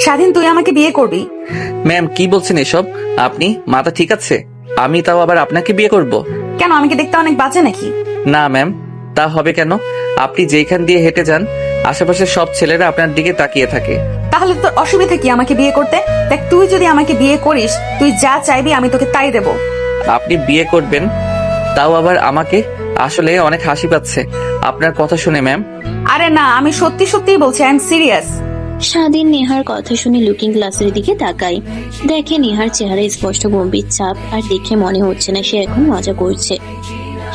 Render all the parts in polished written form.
স্বাধীন, তুই আমাকে বিয়ে করবি? ম্যাম কি বলছেন এসব? আপনি মাথা ঠিক আছে? আমি তাও আবার আপনাকে বিয়ে করব? কেন, আমি কি দেখতে অনেক বাজে নাকি? না ম্যাম, তা হবে কেন? আপনি যেখান দিয়ে হেঁটে যান আশেপাশের সব ছেলেরা আপনার দিকে তাকিয়ে থাকে। তাহলে তোর অসুবিধা কি আমাকে বিয়ে করতে? দেখ, তুই যদি আমাকে বিয়ে করিস, তুই যা চাইবি আমি তোকে তাই দেব। আপনি বিয়ে করবেন তাও আবার আমাকে? আসলে অনেক হাসি পাচ্ছে আপনার কথা শুনে ম্যাম। আরে না, আমি সত্যি সত্যিই বলছি, আই এম সিরিয়াস। স্বাধীন নেহার কথা শুনে লুকিং গ্লাসের দিকে তাকায়। দেখে নেহার চেহারায় স্পষ্ট গম্ভীর ছাপ, আর দেখে মনে হচ্ছে না সে এখন মজা করছে।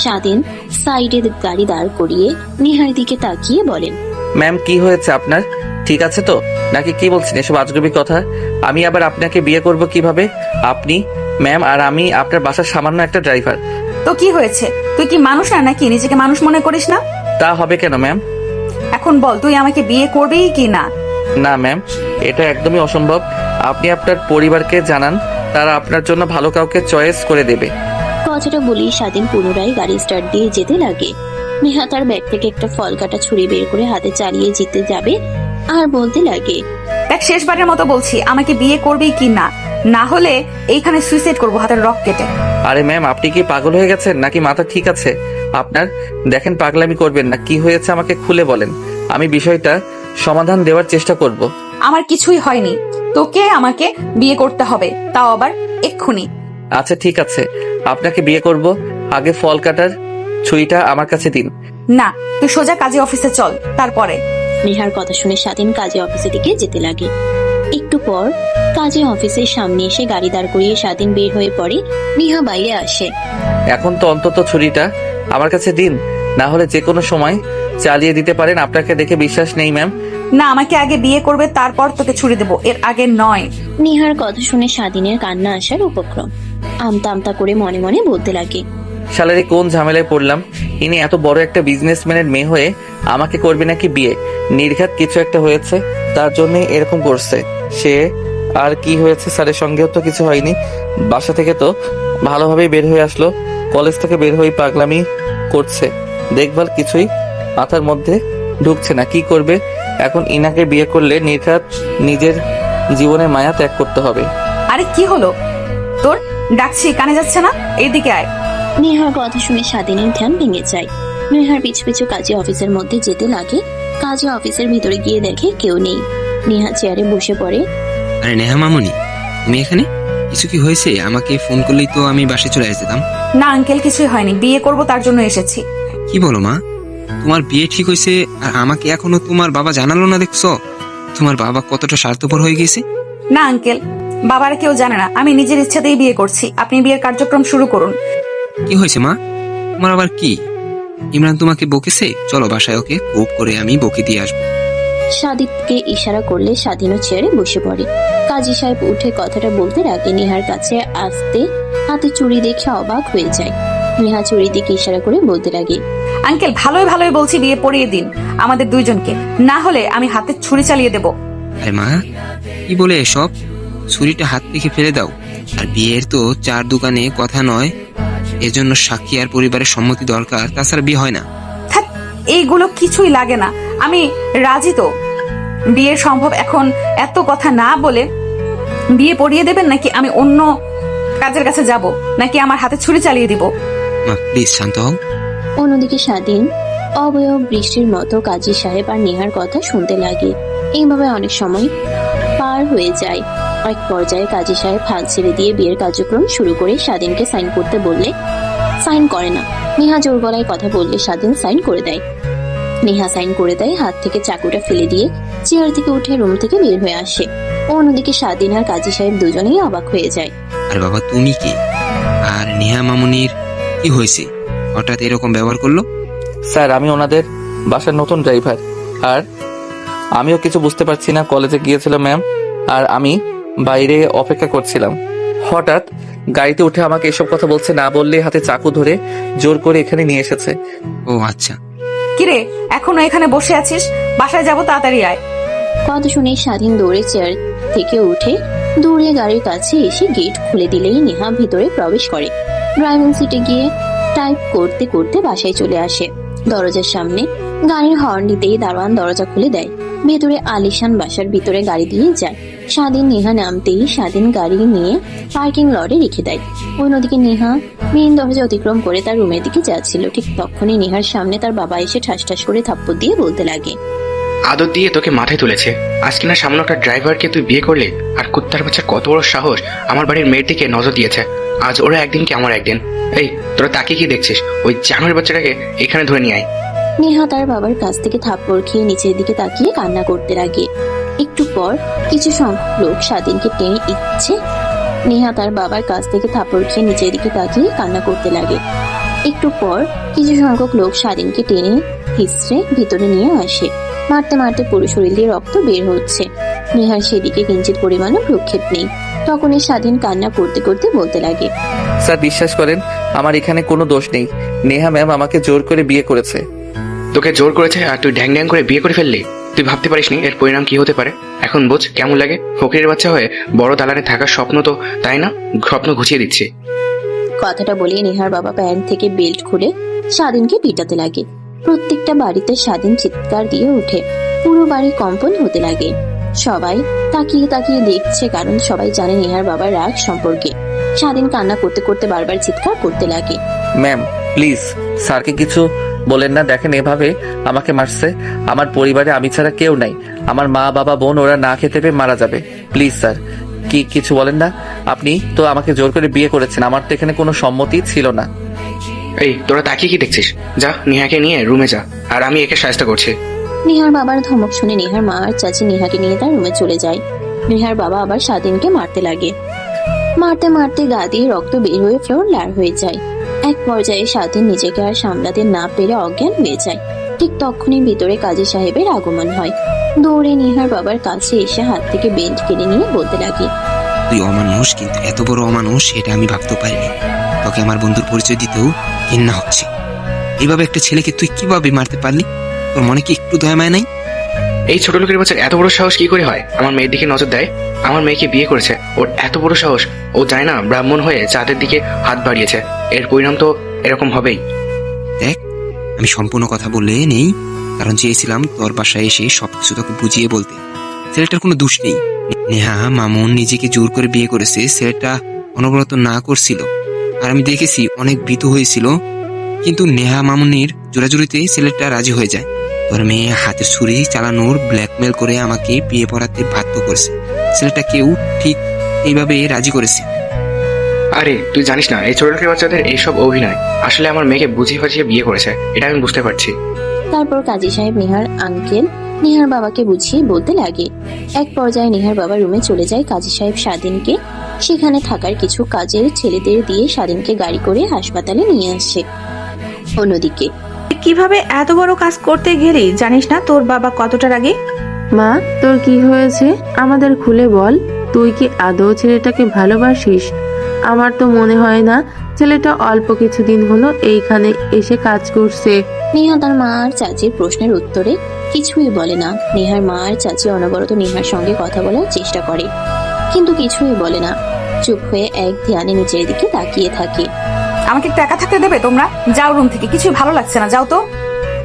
স্বাধীন সাইডে গাড়ি দাঁড় করিয়ে নেহার দিকে তাকিয়ে বলেন, ম্যাম কি হয়েছে আপনার? ঠিক আছে তো? নাকি কি বলছেন এসব আজগুবি কথা? আমি আবার আপনাকে বিয়ে করব কিভাবে? আপনি ম্যাম আর আমি আপনার বাসার সামান্য একটা ড্রাইভার। তো কি হয়েছে? তুই কি মানুষ না নাকি? নিজেকে মানুষ মনে করিস না? তা হবে কেন ম্যাম? এখন বল, তুই আমাকে বিয়ে করবি কি না? না ম্যাম, এটা একদমই অসম্ভব। আপনি আপনার পরিবারকে জানান, তারা আপনার জন্য ভালো কাউকে চয়েস করে দেবে। কথাটা বলেই স্বাধীন পুনরায় গাড়ি স্টার্ট দিয়ে যেতে লাগে। নেহা তার ব্যাগ থেকে একটা ফল কাটা ছুরি বের করে হাতে চালিয়ে যেতে যাবে আর বলতে লাগে, দেখ, শেষবারের মতো বলছি, আমাকে বিয়ে করবি কি না? না হলে এইখানে সুইসাইড করবো হাতের রক কেটে। আরে ম্যাম, আপনি কি পাগল হয়ে গেছেন নাকি মাথা ঠিক আছে আপনার? দেখেন, পাগলামি করবেন না। কি হয়েছে আমাকে খুলে বলেন, আমি বিষয়টা সমাধান দেওয়ার চেষ্টা করব। আমার কিছুই হয়নি, তোকে আমাকে বিয়ে করতে হবে, তাও আবার এক্ষুনি। আচ্ছা ঠিক আছে, আপনাকে বিয়ে করব। আগে ফল কাটার ছুরিটা আমার কাছে দিন। না, তুই সোজা কাজী অফিসে চল, তারপরে। নেহার কথা শুনে স্বাধীন কাজী অফিসের দিকে যেতে লাগে। একটু পর কাজী অফিসের সামনে এসে গাড়ি দাঁড় করিয়ে স্বাধীন বের হয়ে পড়ে। নেহা বাইরে আসে। এখন তো অন্তত ছুরিটা আমার কাছে দিন, না হলে যে কোনো সময় চালিয়ে দিতে পারেন। আপনাকে দেখে বিশ্বাস নেই ম্যাম। না, আমাকে আগে বিয়ে করবে, তারপর তোকে ছুরি দেবো, এর আগে নয়। নেহার কথা শুনে স্বাধীনের কান্না আসার উপক্রম। আমতা আমতা করে মনে মনে বলতে লাগে, শালারে কোন ঝামেলায় পড়লাম। ইনি এত বড় একটা বিজনেসম্যানের মেয়ে হয়ে আমাকে করবে নাকি বিয়ে? নির্ঘাত কিছু একটা হয়েছে, তার জন্য এরকম করছে সে। আর কি হয়েছে? স্যারের সঙ্গেও তো কিছু হয়নি। বাসা থেকে তো ভালোভাবেই বের হয়ে আসলো, কলেজ থেকে বের হয়ে পাগলামি করছে। দেখভাল কিছুই মাথার মধ্যে ঢুকছে না। কি করবে এখন? ইনাকে বিয়ে করলে নির্ঘাত নিজের জীবনের মায়া ত্যাগ করতে হবে। আরে কি হলো তোর? ডাকছি, কানে যাচ্ছে না? এইদিকে আয়। নেহার কথা শুনে স্বাধীনের ধ্যান ভেঙে যায়। নেহার পিছু পিছু কাজী অফিসের মধ্যে যেতে লাগে। কাজী অফিসের ভিতরে গিয়ে দেখে কেউ নেই। নেহা চেয়ারে বসে পড়ে। আরে নেহা মামুনি, তুমি এখানে? কিছু কি হয়েছে? আমাকে ফোন করলেই তো আমি বাসায় চলে যেতাম। না আঙ্কেল, কিছুই হয়নি, বিয়ে করব তার জন্য এসেছি। কি বলো মা? তোমার বিয়ে ঠিক হয়েছে আর আমাকে এখনো তোমার বাবা জানালো না? দেখছো তোমার বাবা কতটা স্বার্থপর হয়ে গেছে। না আঙ্কেল, বাবার কেউ জানে না, আমি নিজের ইচ্ছাতেই বিয়ে করছি। আপনি বিয়ের কার্যক্রম শুরু করুন। কি হয়েছে মা? তোমার আবার কি? ইমরান তোমাকে বকেছে? চলো বাসায় ওকে খুব করে আমি বকে দিয়ে আসবো। সাদিককে ইশারা করলে স্বাধীনও চেয়ারে বসে পড়ে। কাজী সাহেব উঠে কথাটা বলতে রাগে নেহার কাছে আসতে হাতে চুড়ি দেখে অবাক হয়ে যায়। নেহা চুড়ির দিকে ইশারা করে বলতে লাগে, আঙ্কেল, ভালোই ভালোই বলছি, বিয়ে পড়িয়ে দিন আমাদের দুইজনকে, না হলে আমি হাতে ছুরি চালিয়ে দেব। আরে মা, কি বলে এসব? ছুরিটা হাত থেকে ফেলে দাও। আর বিয়ের তো চার দোকানে কথা নয়, এজন্য সাক্ষী আর পরিবারের সম্মতি দরকার, তাছাড়া বিয়ে হয় না। থাক, এইগুলো কিছুই লাগে না, আমি রাজি তো। বিয়ে সম্ভব। এখন এত কথা না বলে বিয়ে পড়িয়ে দেবেন, নাকি আমি অন্য কাজের কাছে যাব, নাকি আমার হাতে ছুরি চালিয়ে দিব? মা প্লিজ শান্ত হও। অন্যদিকে স্বাধীন অবয়ব বৃষ্টির মতো কাজী সাহেব আর নেহার কথা শুনতে লাগে। এইভাবে অনেক সময় পার হয়ে যায়। এক পর্যায়ে কাজী সাহেব হাল ছেড়ে দিয়ে বিয়ের কার্যক্রম শুরু করে স্বাধীনকে সাইন করতে বললে সাইন করে না। নেহা জোর গলায় কথা বললে স্বাধীন সাইন করে দেয়। নেহা সাইন করে দেয়, হাত থেকে চাকুটা ফেলে দিয়ে চেয়ার থেকে উঠে রুম থেকে বের হয়ে আসে। অন্যদিকে স্বাধীন আর কাজী সাহেব দুজনেই অবাক হয়ে যায়। আর বাবা তুমি কি? আর নেহা মামুনির কি হয়েছে? হঠাৎ এরকম ব্যবহার করলো? স্যার, আমি ওনাদের বাসার নতুন ড্রাইভার, আর আমিও কিছু বুঝতে পারছি না। কলেজে গিয়েছিলাম ম্যাম, আর আমি বাইরে অপেক্ষা করছিলাম। হঠাৎ গাড়িতে উঠে আমাকে এসব কথা বলছে, না বললে হাতে চাকু ধরে জোর করে এখানে নিয়ে এসেছে। ও আচ্ছা। কিরে, এখনো এখানে বসে আছিস? বাসায় যাব, তাড়াতাড়ি আয়। কথা শুনে স্বাধীন দৌড়ে চেয়ার থেকে উঠে দৌড়ে গাড়ির কাছে এসে গেট খুলে দিলেই নেহা ভিতরে প্রবেশ করে। ড্রাইভিং সিটে গিয়ে টাইপ করতে করতে বাসায় চলে আসে। দরজার সামনে গাড়ির হর্ন দিতেই দারোয়ান দরজা খুলে দেয়। ভেতরে আলিশান বাসার ভিতরে গাড়ি দিয়ে যায়। স্বাধীন নেহা নামতেই স্বাধীন গাড়ি নিয়ে পার্কিং লটে রেখে দেয়। অন্যদিকে নেহা মেইন দরজা অতিক্রম করে তার রুমের দিকে যাচ্ছিল। ঠিক তখনই নেহার সামনে তার বাবা এসে ঠাস ঠাস করে থাপ্পড় দিয়ে বলতে লাগে, আদর দিয়ে তোকে মাথায় তুলেছে, আজকে না সামনে একটা ড্রাইভারকে তুই বিয়ে করলি, আর কুত্তার বাচ্চার কত বড় সাহস আমার বাড়ির মেয়ের দিকে নজর দিয়েছে। আজ ওরা একদিন কি আমার একদিন। এই তোরা তাকে কি দেখছিস? ওই জানোয়ার বাচ্চাটাকে এখানে ধরে নিয়ে আয়। নেহা তার বাবার কাছ থেকে থাপ্পড় খেয়ে নিচের দিকে তাকিয়ে কান্না করতে লাগে। একটু পর কিছু সংখ্যক লোক স্বাধীনকে টেনে ইচ্ছে নেহা তার বাবার কাছ থেকে থাপ্পড় খেয়ে নিচের দিকে তাকিয়ে কান্না করতে লাগে। একটু পর কিছু সংখ্যক লোক স্বাধীনকে টেনে হিসড়ে ভিতরে নিয়ে আসে। মারতে মারতে পুরো শরীর দিয়ে রক্ত বের হচ্ছে। নেহার সেদিকে কিঞ্চিত পরিমাণও ভ্রুক্ষেপ নেই। তখনই স্বাধীন কান্না করতে করতে বলতে লাগে, স্যার বিশ্বাস করেন আমার এখানে কোনো দোষ নেই। নেহা ম্যাম আমাকে জোর করে বিয়ে করেছে। তোকে জোর করেছে আর তুই ঢ্যাং ঢ্যাং করে বিয়ে করে ফেললি? তুই ভাবতে পারিসনি এর পরিণাম কি হতে পারে? এখন বোঝ কেমন লাগে। ফকিরের বাচ্চা হয়ে বড় দালানে থাকার স্বপ্ন তো, তাই না? স্বপ্ন ঘুচিয়ে দিচ্ছি। কথাটা বলে নেহার বাবা প্যান্ট থেকে বেল্ট খুলে স্বাধীনকে পিটাতে লাগে। প্রত্যেকটা বাড়িতে স্বাধীন চিৎকার দিয়ে ওঠে। পুরো বাড়ি কম্পন হতে লাগে। সবাই তাকিয়ে তাকিয়ে দেখছে, কারণ সবাই জানে নেহার বাবার রাগ সম্পর্কে। স্বাধীন কান্না করতে করতে বারবার চিৎকার করতে লাগে। ম্যাম প্লিজ স্যারকে কিছু বলেন না। দেখেন এভাবে আমাকে মারছে। আমার পরিবারে আমি ছাড়া কেউ নাই। আমার মা বাবা বোন ওরা না খেতে পেয়ে মারা যাবে। প্লিজ স্যার কিছু বলেন না। আপনি তো আমাকে জোর করে বিয়ে করেছেন, আমার তো এখানে কোনো সম্মতি ছিল না। এই তোরা তাকিয়ে কি দেখছিস? যা নেহাকে নিয়ে রুমে যা, আর আমি একে সাহায্য করছি। নেহার বাবার ধমক শুনে নেহার মা আর চাচি নেহাকে নিয়ে তার রুমে চলে যায়। নেহার বাবা আবার স্বাধীনকে মারতে লাগে। মারতে মারতে গা দিয়ে রক্ত বের হয়ে ফ্লোর লাল হয়ে যায়। এক পর্যায়ে স্বাধীন নিজেকে আর সামলাতে না পেরে অজ্ঞান হয়ে যায়। ঠিক তখনই ভিতরে কাজী সাহেবের আগমন হয়। দৌড়ে নেহার বাবার কাছে এসে হাত থেকে বেল্ট কেড়ে নিয়ে বলতে লাগে, তুই অমানুষ, কিন্তু এত বড় অমানুষ এটা আমি ভাবতে পারিনি। তোকে আমার বন্ধুর পরিচয় দিতেও ঘৃণা হচ্ছে। এইভাবে একটা ছেলেকে তুই কিভাবে মারতে পারলি? তোর মনে কি একটু দয়া মায়া নাই? এই ছোট লোকের বাচ্চার এত বড় সাহস কি করে হয় আমার মেয়ের দিকে নজর দেয়? আমার মেয়েকে বিয়ে করেছে, ওর এত বড় সাহস। ও জানে না ব্রাহ্মণ হয়ে চাঁদের দিকে হাত বাড়িয়েছে। এর পরিণাম তো এরকম হবেই। দেখ, আমি সম্পূর্ণ কথা বলে নেই, কারণ চেয়েছিলাম তোর বাসায় এসে সবকিছু তোকে বুঝিয়ে বলতে। ছেলেটার কোনো দোষ নেই। নেহা মামুন নিজেকে জোর করে বিয়ে করেছে। ছেলেটা অনবরত না করছিল, আর আমি দেখেছি অনেক ভীতু হয়েছিল, কিন্তু নেহা মামুনের জোরাজুরিতে ছেলেটা রাজি হয়ে যায়। তোর মেয়ে হাতে ছুরি চালানোর ব্ল্যাকমেল করে আমাকে বিয়ে পড়াতে বাধ্য করেছে। ছেলেটাকেও ঠিক এইভাবে রাজি করেছে। আরে তুই জানিস না এই ছোট লোকের বাচ্চাদের এইসব অভিনয়। আসলে আমার মেয়েকে বুঝিয়ে ফাঁচিয়ে বিয়ে করেছে, এটা আমি বুঝতে পারছি। তারপর কাজী সাহেব নেহার আঙ্কেল নেহার বাবাকে বুঝিয়ে বলতে লাগে। এক পর্যায়ে নেহার বাবা রুমে চলে যায়। কাজী সাহেব স্বাধীনকে সেখানে থাকার কিছু কাজের ছেলেদের দিয়ে স্বাধীনকে গাড়ি করে হাসপাতালে নিয়ে আসে। অন্যদিকে কিভাবে এত বড় কাজ করতে গেলি? জানিস না তোর বাবা কতটা রাগী? মা, তোর কি হয়েছে আমাদের খুলে বল। তুই কি আদৌ ছেলেটাকে ভালোবাসিস? আমার তো মনে হয় না। ছেলেটা অল্প কিছুদিন হলো এইখানে এসে কাজ করছে। নেহা তার মা আর চাচির প্রশ্নের উত্তরে কিছুই বলে না। নেহার মা আর চাচি অনবরত নেহার সঙ্গে কথা বলার চেষ্টা করে, কিন্তু কিছুই বলে না। চুপ হয়ে এক ধ্যানে নিচের দিকে তাকিয়ে থাকে। আমাকে একটু একা থাকতে দেবে তোমরা? যাও রুম থেকে, কিছু ভালো লাগছে না, যাও তো।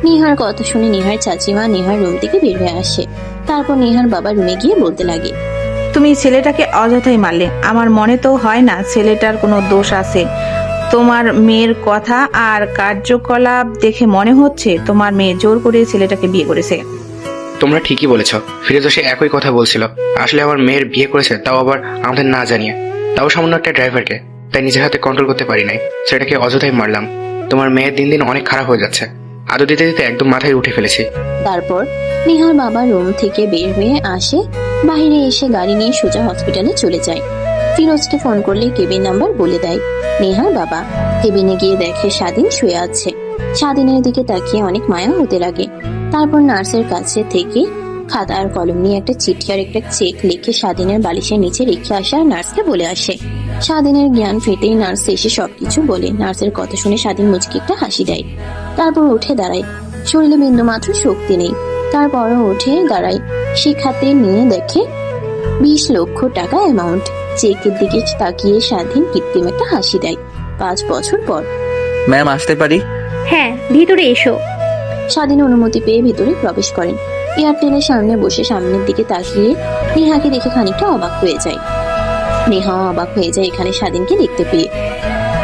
নেহার কথা শুনে নেহার চাচিমা নেহার রুম থেকে বের হয়ে আসে। তারপর নেহার বাবা রুমে গিয়ে বলতে লাগে, তুমি ছেলেটাকে অযথাই মারলে। আমার মনে তো হয় না ছেলেটার কোনো দোষ আছে। তোমার মেয়ের কথা আর কার্যকলাপ দেখে মনে হচ্ছে তোমার মেয়ে জোর করে ছেলেটাকে বিয়ে করেছে। তোমরা ঠিকই বলেছ। ফিরোজ সে একই কথা বলছিল। আসলে আমার মেয়ের বিয়ে করেছে, তাও আবার আমাদের না জানিয়ে, তাও সামান্য একটা ড্রাইভারকে। তাই নিজের হাতে কন্ট্রোল করতে পারি নাই, সেটাকে অযথাই মারলাম। তোমার মেয়ের দিন দিন অনেক খারাপ হয়ে যাচ্ছে। আদর দিতে দিতে একদম মাথায় উঠে ফেলেছি। তারপর নেহার বাবা রুম থেকে বের হয়ে আসে। বাইরে এসে গাড়ি নিয়ে সোজা হসপিটালে চলে যায়। ফিরোজকে ফোন করলে কেবিন নাম্বার বলে দেয় নেহার বাবা। কেবিনে গিয়ে দেখে স্বাধীন শুয়ে আছে। স্বাধীনের দিকে তাকিয়ে অনেক মায়া হতে লাগে। তারপর নার্সের কাছে থেকে খাতা আর কলম নিয়ে একটা চিঠি আর একটা চেক লিখে স্বাধীনের বালিশের নিচে রেখে আসে আর নার্সকে বলে আসে। স্বাধীনের জ্ঞান ফিরতেই নার্স এসে সবকিছু বলে। নার্সের কথা শুনে স্বাধীন মুচকি একটা হাসি দেয়। তারপর উঠে দাঁড়ায়। শরীরে বিন্দু মাত্র শক্তি নেই, তারপরও উঠে দাঁড়ায়। সে খাতে নিয়ে দেখে 20 লক্ষ টাকা অ্যামাউন্ট। চেকের দিকে তাকিয়ে স্বাধীন কৃত্রিম একটা হাসি দেয়। 5 বছর পর। ম্যাম আসতে পারি? হ্যাঁ, ভিতরে এসো। স্বাধীন অনুমতি পেয়ে ভিতরে প্রবেশ করেন। এয়ারটেলের সামনে বসে সামনের দিকে তাকিয়ে নেহাকে দেখে খানিকটা অবাক হয়ে যায়। নেহাও অবাক হয়ে যায় এখানে স্বাধীনকে দেখতে পেয়ে।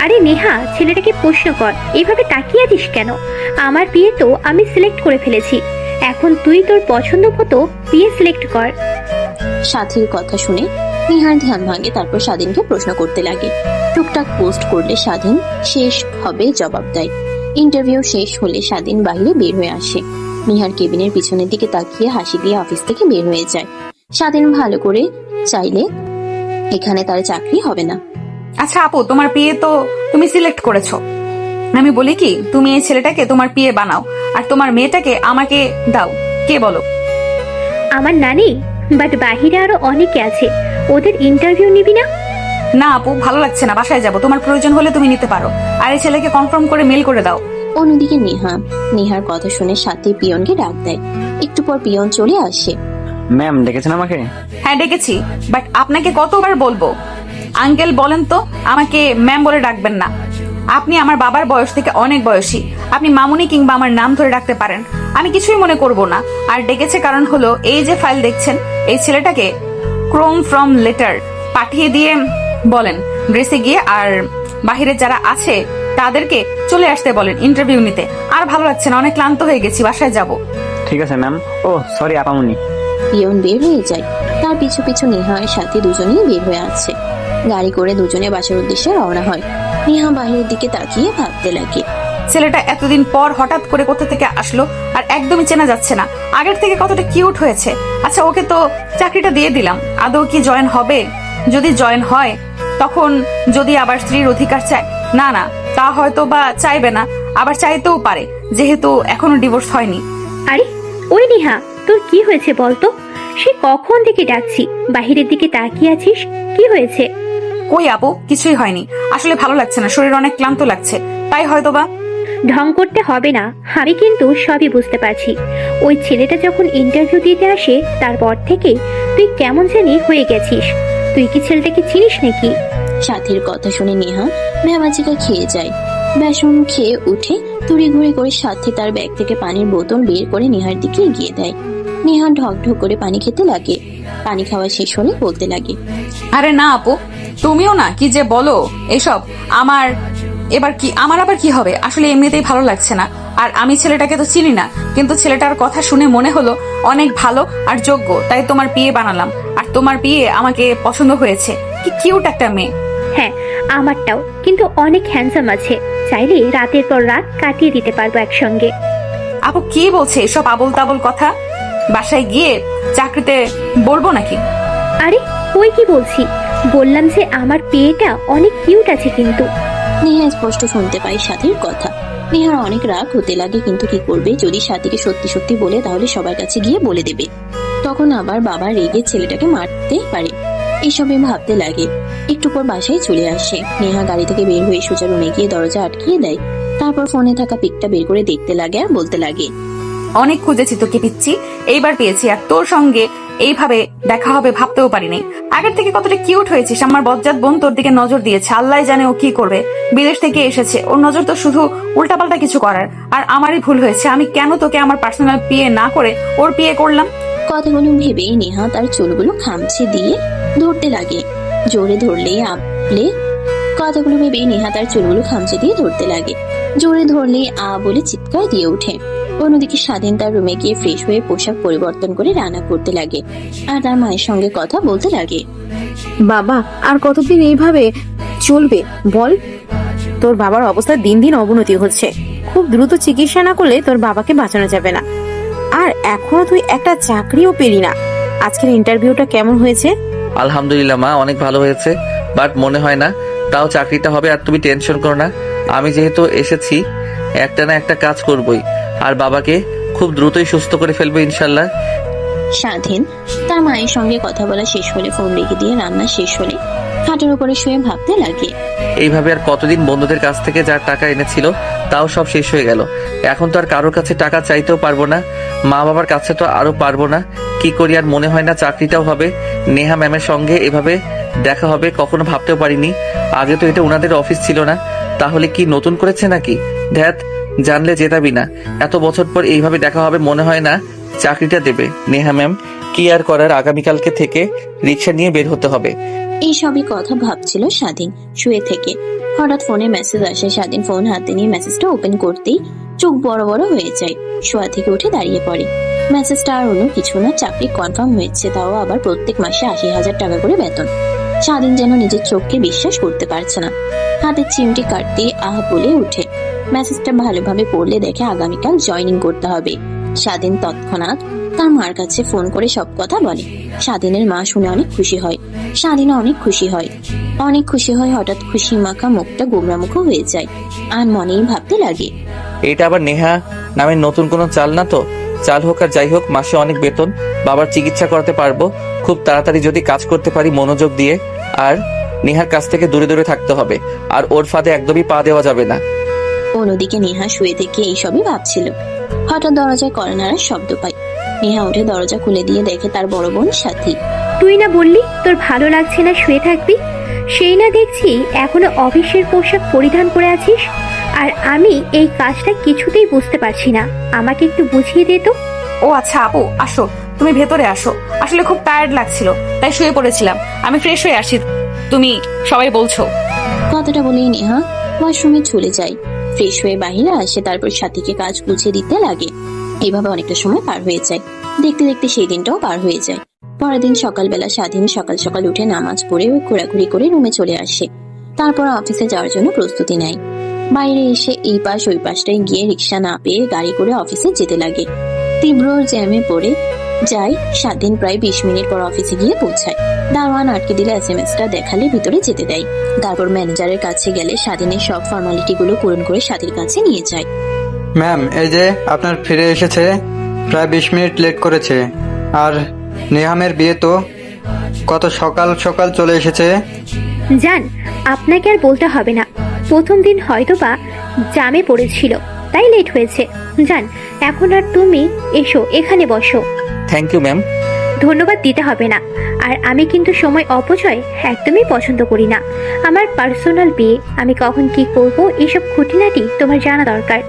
আরে নেহা, ছেলেটাকে প্রশ্ন কর, এইভাবে তাকিয়ে আছিস কেন? আমার বিয়ে তো আমি সিলেক্ট করে ফেলেছি, এখন তুই তোর পছন্দ মতো বিয়ে সিলেক্ট কর। সাথীর কথা শুনে নেহার ধ্যান ভাঙে, তারপর স্বাধীনকে প্রশ্ন করতে লাগে। টুকটাক পোস্ট করলে স্বাধীন শেষ হবে জবাব দেয়। ইন্টারভিউ শেষ হলে স্বাধীন বাইরে বের হয়ে আসে। নিহার কেবিনের পিছনের দিকে তাকিয়ে হাসি দিয়ে অফিস থেকে বের হয়ে যায়। স্বাধীন ভালো করে চাইলে এখানে তার চাকরি হবে না। আচ্ছা আপু, তোমার বিয়ে তো তুমি সিলেক্ট করেছো, আমি বলি কি তুমি এই ছেলেটাকে তোমার বিয়ে বানাও আর তোমার মেয়েটাকে আমাকে দাও। কে বলো? আমার নানি, বাট বাহিরে আরো অনেকে আছে, ওদের ইন্টারভিউ নিবি না? না আপু, ভালো লাগছে না, বাসায় যাবো। তোমার প্রয়োজন হলে তুমি নিতে পারো, আর এই ছেলেকে কনফার্ম করে মেল করে দাও। অন্যদিকে নেহার কথা শুনে সাথী পিয়নকে ডাক দেয়। একটু পর পিয়ন চলে আসে। ম্যাম ডেকেছেন আমাকে? হ্যাঁ ডেকেছি, বাট আপনাকে কতবার বলবো? আঙ্কেল বলেন তো, আমাকে ম্যাম বলে ডাকবেন না। আপনি আমার বাবার বয়স থেকে অনেক বয়সী, আপনি মামুনি কিংবা আমার নাম ধরে ডাকতে পারেন, আমি কিছুই মনে করব না। আর ডেকেছে কারণ হলো এই যে ফাইল দেখছেন, এই ছেলেটাকে ক্রোম ফ্রম লেটার পাঠিয়ে দিয়ে বলেন ড্রেসে গিয়ে আর বাহিরে যারা আছে তাদেরকে চলে আসতে বলেন ইন্টারভিউ নিতে। আর ভালো লাগছে না, অনেক ক্লান্ত হয়ে গেছি, বাসায় যাব। ঠিক আছে ম্যাম। ও সরি আপামনি। পিয়ন বের হয়ে যায়, তার পিছু পিছু নেহার সাথে দুজনেই বের হয়ে আছে। গাড়ি করে দুজনে বাসার উদ্দেশ্যে রওনা হয়। নেহা বাহিরের দিকে তাকিয়ে ভাবতে লাগে, ছেলেটা এতদিন পর হঠাৎ করে কোথা থেকে আসলো আর একদমই চেনা যাচ্ছে না। আগের থেকে কতটা কিউট হয়েছে। আচ্ছা ওকে তো চাকরিটা দিয়ে দিলাম, আদৌ কি জয়েন হবে? যদি জয়েন হয় তখন যদি আবার স্ত্রীর অধিকার চায়, না না তা হয়তো বা চাইবে না, আবার চাইতেও পারে যেহেতু এখনো ডিভোর্স হয়নি। আরে ওই নেহা, তোর কি হয়েছে বলতো? সে কখন থেকে ডাকছি, বাহিরের দিকে তাকিয়ে আছিস, কি হয়েছে? কই আপু, কিছুই হয়নি, আসলে ভালো লাগছে না, শরীর অনেক ক্লান্ত লাগছে, তাই হয়তো বা। ঢং করতে হবে না, আমি কিন্তু সবই বুঝতে পারছি। ওই ছেলেটা যখন ইন্টারভিউ দিতে আসে তারপর থেকে তুই কেমন জানি হয়ে গেছিস। তুই কি ছেলেটাকে চিনিস নাকি? সাথীর কথা শুনে নেহা ভ্যাবাচিকা খেয়ে যায়। বেসন খেয়ে উঠে তড়িঘড়ি করে সাথে তার ব্যাগ থেকে পানির বোতল বের করে নেহার দিকে এগিয়ে দেয়। নেহা ঢক ঢক করে পানি খেতে লাগে। পানি খাওয়া শেষ হলে বলতে লাগে, আরে না আপু, তুমিও না কি যে বলো এসব। আমার আবার কি হবে? আসলে এমনিতেই ভালো লাগছে না। আর আমি ছেলেটাকে তো চিনি না, কিন্তু ছেলেটার কথা শুনে মনে হলো অনেক ভালো আর যোগ্য, তাই তোমার বিয়ে বানালাম। আর তোমার বিয়ে আমাকে পছন্দ হয়েছে, কি কিউট একটা মেয়ে। হ্যাঁ আমারটাও, কিন্তু অনেক হ্যান্ডসাম আছে, চাইলে রাতের পর রাত কাটিয়ে দিতে পারবো একসঙ্গে। আপু কি বলছে এসব আবল তাবল কথা? বাসায় গিয়ে চাকরিতে বলবো নাকি? আরে ওই কি বলছি, বললাম যে আমার বিয়েটা অনেক কিউট আছে কিন্তু। নেহা স্পষ্ট শুনতে পায় সাথীর কথা। নেহার অনেক রাগ হতে লাগে, কিন্তু কি করবে? যদি সাথীকে সত্যি সত্যি বলে তাহলে সবার কাছে গিয়ে বলে দেবে, তখন আবার বাবা রেগে ছেলেটাকে মারতে পারে। এইসবে ভাবতে লাগে। একটু পর বাসায় চলে আসে। নেহা গাড়ি থেকে বের হয়ে সোজা রুমে গিয়ে দরজা আটকিয়ে দেয়। তারপর ফোনে থাকা পিকটা বের করে দেখতে লাগে আর বলতে লাগে, অনেক খুঁজেছি তোকে পিচ্ছি, এইবার পেয়েছি। আর তোর সঙ্গে এইভাবে দেখা হবে ভাবতেও পারিনি। আগের থেকে কতটা কিউট হয়েছিস। আমার বজ্জাত বোন তোর দিকে নজর দিয়েছে, আল্লাহ জানে ও কি করবে। বিদেশ থেকে এসেছে, ওর নজর তো শুধু উল্টাপাল্টা কিছু করার। আর আমারই ভুল হয়েছে, আমি কেন তোকে আমার পার্সোনাল বিয়ে না করে ওর বিয়ে করলাম। কথাগুলো ভেবে নেহা তার চুলগুলো খামচে দিয়ে ধরতে লাগে। জোরে ধরলেই আপলে কথাগুলো ভেবে নেহা তার চুলগুলো খামচে দিয়ে ধরতে লাগে। জোরে ধরলেই বলে চিৎকার দিয়ে ওঠে। অন্যদিকে স্বাধীন তার রুমে গিয়ে ফ্রেশ হয়ে পোশাক পরিবর্তন করে রান্না করতে লাগে আর তার মায়ের সঙ্গে কথা বলতে লাগে। বাবা আর কতদিন এইভাবে চলবে বল? তোর বাবার অবস্থা দিন দিন অবনতি হচ্ছে, খুব দ্রুত চিকিৎসা না করলে তোর বাবাকে বাঁচানো যাবে না। আর এখনো তুই একটা চাকরিও পেলি না। আজকের ইন্টারভিউটা কেমন হয়েছে? আলহামদুলিল্লাহ মা, অনেক ভালো হয়েছে, বাট মনে হয় না তাও চাকরিটা হবে। আর তুমি টেনশন করো না, আমি যেহেতু এসেছি একটা না একটা কাজ করবই, আর বাবাকে খুব দ্রুতই সুস্থ করে ফেলবো ইনশাল্লাহ। স্বাধীন তার মায়ের সঙ্গে কথা বলা শেষ হলে ফোন রেখে দিয়ে রান্না শেষ হলে খাটের উপরে শুয়ে ভাবতে লাগে। এইভাবে আর কতদিন বন্ধুদের কাছ থেকে যার টাকা এনেছিল তাও সব শেষ হয়ে গেল। এখন তো আর কারোর কাছে টাকা চাইতেও পারবো না, মা বাবার কাছে তো আরো পারবো না। কি করি আর মনে হয় না চাকরিটাও হবে। নেহা ম্যামের সঙ্গে এভাবে দেখা হবে কখনো ভাবতেও পারিনি। আগে তো এটা ওনাদের অফিস ছিল না, তাহলে কি নতুন করেছে নাকি? ধ্যাত, জানলে যেতাবি না। এত বছর পর এইভাবে দেখা হবে, মনে হয় না চাকরিটা দেবে। নেহা ম্যাম, কি আর করার, আগামীকালকে থেকে রিক্সা নিয়ে বের হতে হবে। এই সবই কথা ভাবছিল স্বাধীন শুয়ে থেকে। হঠাৎ ফোনে মেসেজ আসে। স্বাধীন ফোন হাতে নিয়ে মেসেজটা ওপেন করতেই চোখ বড় বড় হয়ে যায়। শোয়া থেকে উঠে দাঁড়িয়ে পড়ে। মেসেজটা আর অন্য কিছু না, চাকরি কনফার্ম হয়েছে, তাও আবার প্রত্যেক মাসে 80,000 টাকা করে বেতন। স্বাধীন যেন নিজের চোখকে বিশ্বাস করতে পারছে না। হাতের চিমটি কাটতে আহ বলে উঠে। মেসেজটা ভালোভাবে পড়লে দেখে আগামীকাল জয়েনিং করতে হবে। স্বাধীন তৎক্ষণাৎ তার মার কাছে ফোন করে সব কথা বলে। স্বাধীনের মা শুনে অনেক খুশি হয়। স্বাধীনও অনেক খুশি হয়। অনেক খুশি হয়। হঠাৎ খুশি মাখা মুখটা গোমরামুখ হয়ে যায়। আর মনেই ভাবতে লাগে, এটা আবার নেহা নামের নতুন কোনো চাল না তো? চাল হোক আর যাই হোক, মাসে অনেক বেতন, বাবার চিকিৎসা করাতে পারবো খুব তাড়াতাড়ি যদি কাজ করতে পারি মনোযোগ দিয়ে। আর নেহার কাছ থেকে দূরে দূরে থাকতে হবে, আর ওর ফাঁদে একদমই পা দেওয়া যাবে না। অন্যদিকে নেহা শুয়ে থেকে এইসবই ভাবছিল। হঠাৎ দরজায় কড়া নাড়ার শব্দ পায়। নেহা উঠে দরজা খুলে দিয়ে দেখে তার বড় বোন সাথী। তুই না বললি তোর ভালো লাগছে না, শুয়ে থাকবি? সেই না দেখছি এখনো অফিসের পোশাক পরিধান করে আছিস। আর আমি এই কাজটা কিছুতেই বুঝতে পারছি না, আমাকে একটু বুঝিয়ে দে তো। ও আচ্ছা আপু, আসো, তুমি ভেতরে আসো। আসলে খুব টায়ার্ড লাগছিল, তাই শুয়ে পড়েছিলাম। আমি ফ্রেশ হয়ে আসি, তুমি সবাই বলছো। কথাটা বলেই নেহা ওয়াশরুমে চলে যায়। ফ্রেশ হয়ে বাইরে আসে, তারপর সাথীকে কাজ বুঝিয়ে দিতে লাগে। এইভাবে অনেকটা সময় পার হয়ে যায়। দেখতে দেখতে সেই দিনটাও পার হয়ে যায়। পরের দিন সকালবেলা স্বাধীন সকাল সকাল উঠে নামাজ পড়ে ঘোরাঘুরি করে রুমে চলে আসে। তারপর অফিসে যাওয়ার জন্য প্রস্তুতি নেয়। বাইরে এসে এই পাশ ওই পাশটায় গিয়ে রিক্সা না পেয়ে গাড়ি করে অফিসে যেতে লাগে। তীব্র জ্যামে পড়ে যায় স্বাধীন। প্রায় 20 মিনিট পর অফিসে গিয়ে পৌঁছায়। দারোয়ান আটকে দিলে এসএমএসটা দেখালে ভিতরে যেতে দেয়। তারপর ম্যানেজারের কাছে গেলে স্বাধীনের সব ফর্মালিটি গুলো পূরণ করে স্বাধীর কাছে নিয়ে যায়। ম্যাম, এই যে আপনার ফিরে এসেছে, প্রায় 20 মিনিট লেট করেছে। আর নেহামের বিয়ে তো কত সকাল সকাল চলে এসেছে। জান, আপনাকে আর বলতে হবে না, প্রথম দিন হয়তোবা জামে পড়েছিল তাই লেট হয়েছে। জান, এখন আর তুমি এসো, এখানে বসো। Thank you ma'am. ধন্যবাদ দিতে হবে না। আর আমি কিন্তু সময় অপচয় একদমই পছন্দ করি না। আমার পার্সোনাল বিয়ে, আমি কখন কি করব এসব খুঁটিনাটি তোমার জানা দরকার।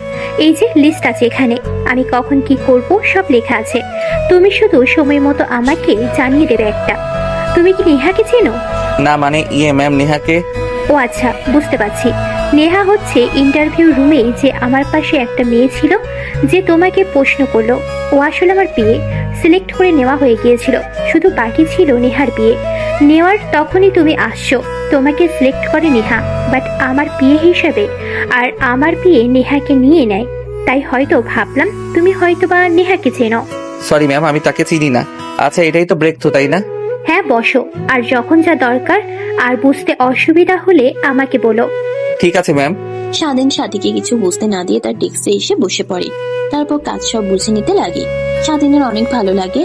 এই যে লিস্ট আছে এখানে, আমি কখন কি করব সব লেখা আছে। তুমি শুধু সময় মতো আমাকে জানিয়ে দেবে একটা। তুমি কি নেহাকে চেনো? না মানে ম্যাম, নেহাকে? ও আচ্ছা, বুঝতে পারছি। নেহা হচ্ছে ইন্টারভিউ রুমে যে আমার পাশে একটা মেয়ে ছিল, যে তোমাকে প্রশ্ন করলো। ও আসলে আমার বিয়ে সিলেক্ট করে নেওয়া হয়ে গিয়েছিল, শুধু বাকি ছিল নেহার বিয়ে নেওয়ার। তখনই তুমি আসছো। তোমাকে সিলেক্ট করে নেহা, বাট আমার বিয়ে হিসাবে। আর আমার বিয়ে নেহাকে নিয়ে নেয়, তাই হয়তো ভাবলাম তুমি হয়তো বা নেহাকে চেনো। সরি ম্যাম, আমি তাকে চিনি না। আচ্ছা, এটাই তো ব্রেক থ্রু, তাই না? হ্যাঁ, বসো। আর যখন যা দরকার আর বুঝতে অসুবিধা হলে আমাকে বলো। ঠিক আছে ম্যাম। স্বাধীন সাথীকে কিছু বুঝতে না দিয়ে তার ডেস্কে এসে বসে পড়ে। তারপর কাজ সব বুঝে নিতে লাগে। স্বাধীনের অনেক ভালো লাগে।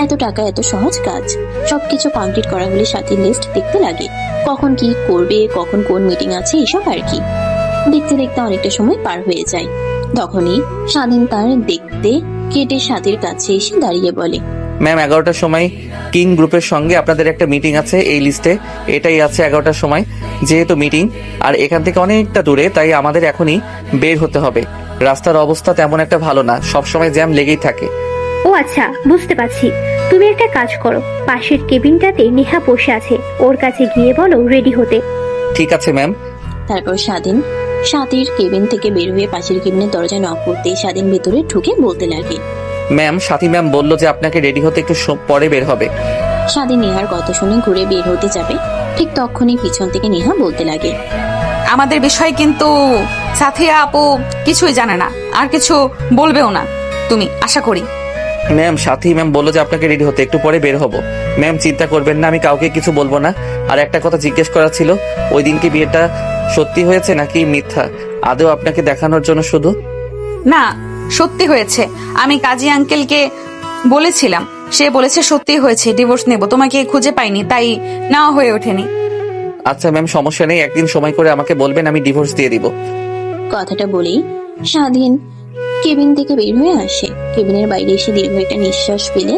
এত টাকা, এত সহজ কাজ। সবকিছু কমপ্লিট করা হলে সাথীর লিস্ট দেখতে লাগে, কখন কি করবে, কখন কোন মিটিং আছে, এসব আর কি। দেখতে দেখতে অনেকটা সময় পার হয়ে যায়। তখনই স্বাধীন তার দেখতে কেটে সাথীর কাছে এসে দাঁড়িয়ে বলে, ম্যাম, 11টার সময় কিং গ্রুপের সঙ্গে আপনাদের একটা মিটিং আছে এই লিস্টে। এটাই আছে 11টার সময়। যেহেতু মিটিং আর এখান থেকে অনেকটা দূরে, তাই আমাদের এখনই বের হতে হবে। রাস্তার অবস্থা তেমন একটা ভালো না, সবসময় জ্যাম লেগেই থাকে। ও আচ্ছা, বুঝতে পারছি। তুমি একটা কাজ করো, পাশের কেবিনটাতে নেহা বসে আছে, ওর কাছে গিয়ে বলো রেডি হতে। ঠিক আছে ম্যাম। তারপর স্বাধীন সাথীর কেবিন থেকে বের হয়ে পাশের কেবিনের দরজায় নক করতে স্বাধীন ভেতরে ঢুকে বলতে লাগে, ম্যাম, সাথী ম্যাম বললো যে আপনাকে রেডি হতে একটু পরে বের হবে। স্বাধীন নেহার কথা শুনে ঘুরে বের হতে যাবে, ঠিক তখনই পিছন থেকে নেহা বলতে লাগে, আমাদের বিষয় কিন্তু সাথিয়া আপু কিছুই জানে না, আর কিছু বলবেও না তুমি, আশা করি। ম্যাম, সাথী ম্যাম বললো যে আপনাকে রেডি হতে একটু পরে বের হবো। ম্যাম, চিন্তা করবেন না, আমি কাউকে কিছু বলবো না। আর একটা কথা জিজ্ঞেস করার ছিল, ওই দিন কি বিয়েটা সত্যি হয়েছে নাকি মিথ্যা? আদৌ আপনাকে দেখানোর জন্য শুধু? না, সত্যি হয়েছে। আমি কাজী আঙ্কেলকে বলেছিলাম, সে বলেছে সত্যি হয়েছে, ডিভোর্স নেব। তোমাকে খুঁজে পাইনি, তাই নেওয়া হয়ে ওঠেনি। আচ্ছা ম্যাম, সমস্যা নেই, একদিন সময় করে আমাকে বলবেন, আমি ডিভোর্স দিয়ে দিব। কথাটা বলেই স্বাধীন কেবিন থেকে বের হয়ে আসে। কেবিনের বাইরে এসে দীর্ঘ একটা নিঃশ্বাস ফেলে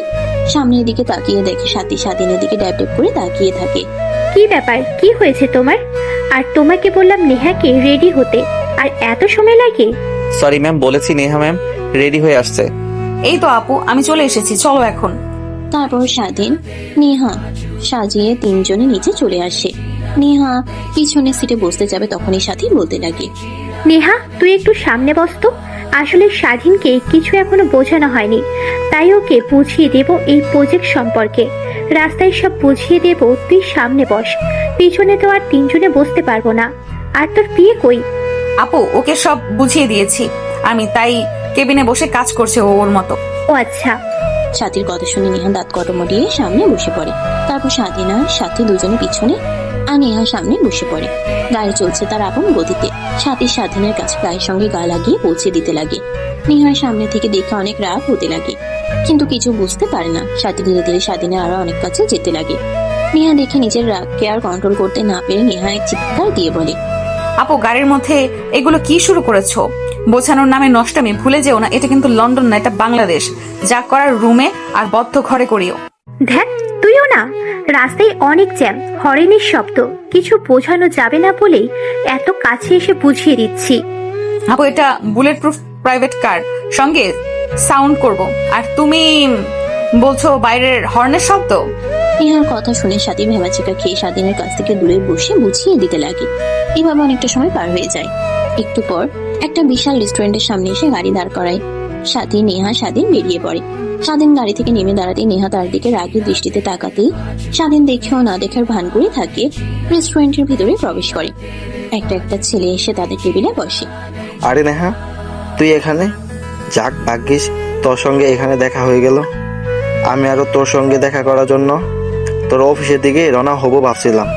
সামনের দিকে তাকিয়ে দেখে সাথী স্বাধীনের দিকে ড্যাব ড্যাব করে তাকিয়ে থাকে। কি ব্যাপার, কি হয়েছে তোমার? আর তোমাকে বললাম নেহাকে রেডি হতে, আর এত সময় লাগে? সরি ম্যাম, বলেছি নেহা ম্যাম রেডি হয়ে আসছে। এই তো আপু, আমি চলে এসেছি, চলো এখন। তারপর স্বাধীন, নেহা সাজিয়ে তিনজনে নিচে চলে আসে। নেহা পিছনের সিটে বসতে যাবে তখনই স্বাধীন বলতে লাগে, নেহা তুই একটু সামনে বস তো। আসলে স্বাধীনকে কিছু এখনো বোঝানো হয়নি, তাই ওকে বুঝিয়ে দেব এই প্রজেক্ট সম্পর্কে। রাস্তায় সব বুঝিয়ে দেব, তুই সামনে বস, পিছনে তো আর তিনজনে বসতে পারবো না। আর তোর বিয়ে কই? আপু, ওকে সব বুঝিয়ে দিয়েছি আমি, তাই কেবিনে বসে কাজ করছে ও ওর মতো। ও আচ্ছা। সাথীর কথা শুনে নেহা দাঁত কটমটিয়ে সামনে বসে পড়ে। তারপর স্বাধীন আর সাথী দুজনে পিছনে আর নেহা সামনে বসে পড়ে। গাড়ি চলছে তার আপন গতিতে। সাথী স্বাধীনের কাছে গায়ের সঙ্গে গা লাগিয়ে পৌঁছে দিতে লাগে। নেহার সামনে থেকে দেখে অনেক রাগ হতে লাগে, কিন্তু কিছু বুঝতে পারে না। সাথী ধীরে ধীরে স্বাধীনের আরো অনেক কাছে যেতে লাগে। নেহা দেখে নিজের রাগকে আর কন্ট্রোল করতে না পেরে নেহা এক চিৎকার দিয়ে বলে, আপু, গাড়ির মধ্যে এগুলো কি শুরু করেছো? বোঝানোর নামে নষ্টামি ভুলে যেও না, এটা কিন্তু লন্ডন না, এটা বাংলাদেশ। যা করার রুমে আর বদ্ধ ঘরে করিও। দেখ তুইও না, রাস্তায় অনেক জ্যাম, হরেনের শব্দ, কিছু বোঝানো যাবে না বলেই এত কাছে এসে বুঝিয়ে দিচ্ছি। আপু, এটা বুলেট প্রুফ প্রাইভেট কার, সঙ্গে সাউন্ড করব, আর তুমি বলছো বাইরের হর্নের শব্দ। নেহার কথা শুনে সাথী ভেবাচিকা খেয়ে স্বাধীনের কাছ থেকে দূরে বসে বুঝিয়ে দিতে লাগে। এভাবে অনেকটা সময় পার হয়ে যায়। একটু পর একটা বিশাল রেস্টুরেন্টের সামনে এসে গাড়ি দাঁড় করায়। সাথী, নেহা, স্বাধীন বেরিয়ে পড়ে। স্বাধীন গাড়ি থেকে নেমে দাঁড়াতে নেহা তার দিকে রাগী দৃষ্টিতে তাকাতেই স্বাধীন দেখেও না দেখার ভান করে থাকে রেস্টুরেন্টের ভিতরে প্রবেশ করে। একটা একটা ছেলে এসে তাদের টেবিলে বসে। আরে নেহা, তুই এখানে? যাক ভাগ্যিস তোর সঙ্গে এখানে দেখা হয়ে গেল। আমি আরো তোর সঙ্গে দেখা করার জন্য তোর অফিসের দিকে রওনা হব ভাবছিলাম।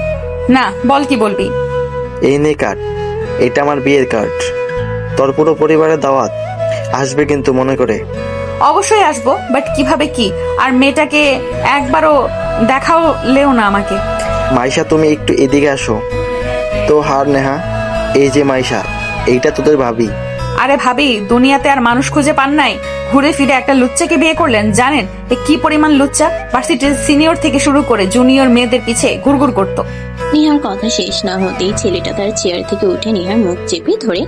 না, বল কি বলবি। এই নে কার্ড, এটা আমার বিয়ের কার্ড। তোর পুরো পরিবারের দাওয়াত, আসবে কিন্তু মনে করে। অবশ্যই আসবো, বাট কিভাবে কি? আর মেয়েটাকে একবারও দেখাও লেও না আমাকে। মাইশা, তুমি একটু এদিকে আসো তো। হার নেহা, এই যে মাইশা, এইটা তোদের ভাবি। আরে ভাবি, দুনিয়াতে আর মানুষ খুঁজে পান নাই? ঘুরে ফিরে একটা লুচ্চাকে বিয়ে করলেন। জানেন এ কি পরিমাণ লুচ্চা? ভার্সিটির সিনিয়র থেকে শুরু করে জুনিয়র মেয়েদের পিছে ঘুরঘুর করতো। নেহার কথা শেষ না হতেই ছেলেটা তার চেয়ার থেকে উঠে নেহার মুখ চেপে ধরে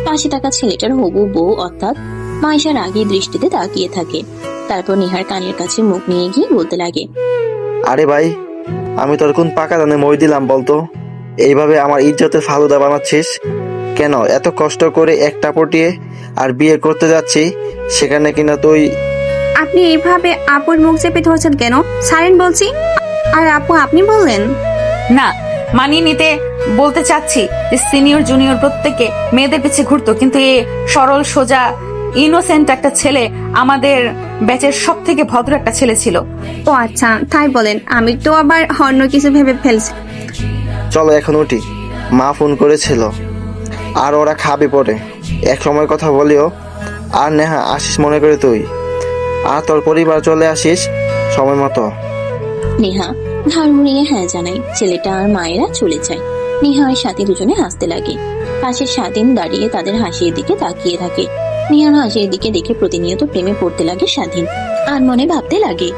পাশে থাকা ছেলেটার হবু বউ অর্থাৎ মাইশার আগে দৃষ্টিতে তাকিয়ে থাকে। তারপর নেহার কানের কাছে মুখ নিয়ে গিয়ে বলতে লাগে, আরে ভাই, আমি তোর কোন পাকা দানে মই দিলাম বলতো? এইভাবে আমার ইজ্জতের ফালুদা বানাচ্ছিস কেন? এত কষ্ট করে একটা পটিয়ে আর বিয়ে করতে যাচ্ছি, সেখানে কিনা তুই। আপনি এইভাবে আপুর মুখ চেপে ধরছেন কেন? সারেন বলছি। আর আপু আপনি বললেন না, মানিয়ে নিতে বলতে চাচ্ছি যে সিনিয়র জুনিয়র প্রত্যেকে মেয়েদের পিছে ঘুরতো, কিন্তু এ সরল সোজা ইনোসেন্ট একটা ছেলে আমাদের ব্যাচের সব থেকে ভদ্র একটা ছেলে ছিল। ও আচ্ছা, তাই বলেন। আমি তো আবার অন্য কিছু ভেবে ফেলছি। চলো এখন উঠি, মা ফোন করেছিল আর ওরা খাবে পরে। এক সময় কথা বলিও। আর নেহা, আসিস মনে করে তুই, আর তোর পরিবার চলে আসিস সময় মতো। নেহা ঘাড় মুড়িয়ে হ্যাঁ জানায়। ছেলেটা আর মায়েরা চলে যায়। নেহা আর সাথী দুজনে হাসতে লাগে। পাশে স্বাধীন দাঁড়িয়ে তাদের হাসির দিকে তাকিয়ে থাকে। নেহার হাসির দিকে দেখে প্রতিনিয়ত প্রেমে পড়তে লাগে স্বাধীন, আর মনে ভাবতে লাগে,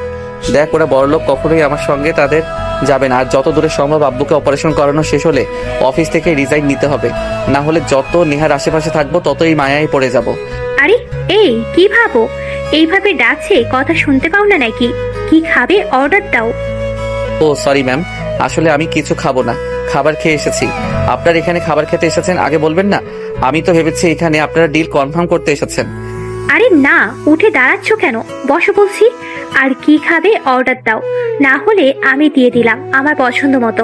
দেখ ওরা বড়লোক, কখনোই আমার সঙ্গে তাদের যাবে না। আর যত দূরে সম্ভব আব্বুকে অপারেশন করানো শেষ হলে অফিস থেকে রিজাইন নিতে হবে, না হলে যত নেহার আশেপাশে থাকবো ততই মায়ায় পড়ে যাব। আরে এই কি ভাবো? এইভাবে ডাকছে, কথা শুনতে পাও না নাকি? কি খাবে? অর্ডার দাও। ও সরি ম্যাম, আসলে আমি কিছু খাবো না, খাবার খেয়ে এসেছি। আপনার এখানে খাবার খেতে এসেছেন আগে বলবেন না? আমি তো ভেবেছি এখানে আপনারা ডিল কনফার্ম করতে এসেছেন। আরে না, উঠে দাঁড়াচ্ছ কেন? বসো বলছি। আর কি খাবে অর্ডার দাও, না হলে আমি দিয়ে দিলাম আমার পছন্দ মতো।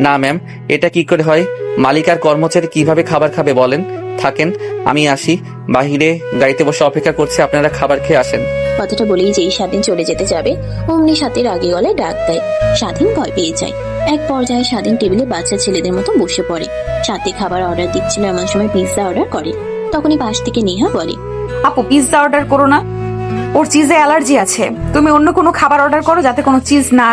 না ম্যাম, এটা কি করে হয়? মালিক আর কর্মচারী কিভাবে খাবার খাবে বলেন? থাকেন, আমি আসি, বাহিরে গাড়িতে বসে অপেক্ষা করছি, আপনারা খাবার খেয়ে আসেন। কথাটা বলেই যেই স্বাধীন চলে যেতে যাবে অমনি সাথে রাগে গলায় ডাক দেয়। স্বাধীন ভয় পেয়ে যায়। এক পর্যায়ে স্বাধীন টেবিলে বাচ্চা ছেলেদের মতো বসে পড়ে। সাথে খাবার অর্ডার দিচ্ছিল এমন সময় পিৎজা অর্ডার করে। তখনই পাশ থেকে নেহা বলে, আপু পিৎজা অর্ডার করো না, ওর চিজে অ্যালার্জি আছে। তুমি অন্য কোনো খাবার অর্ডার করো যাতে কোনো চিজ না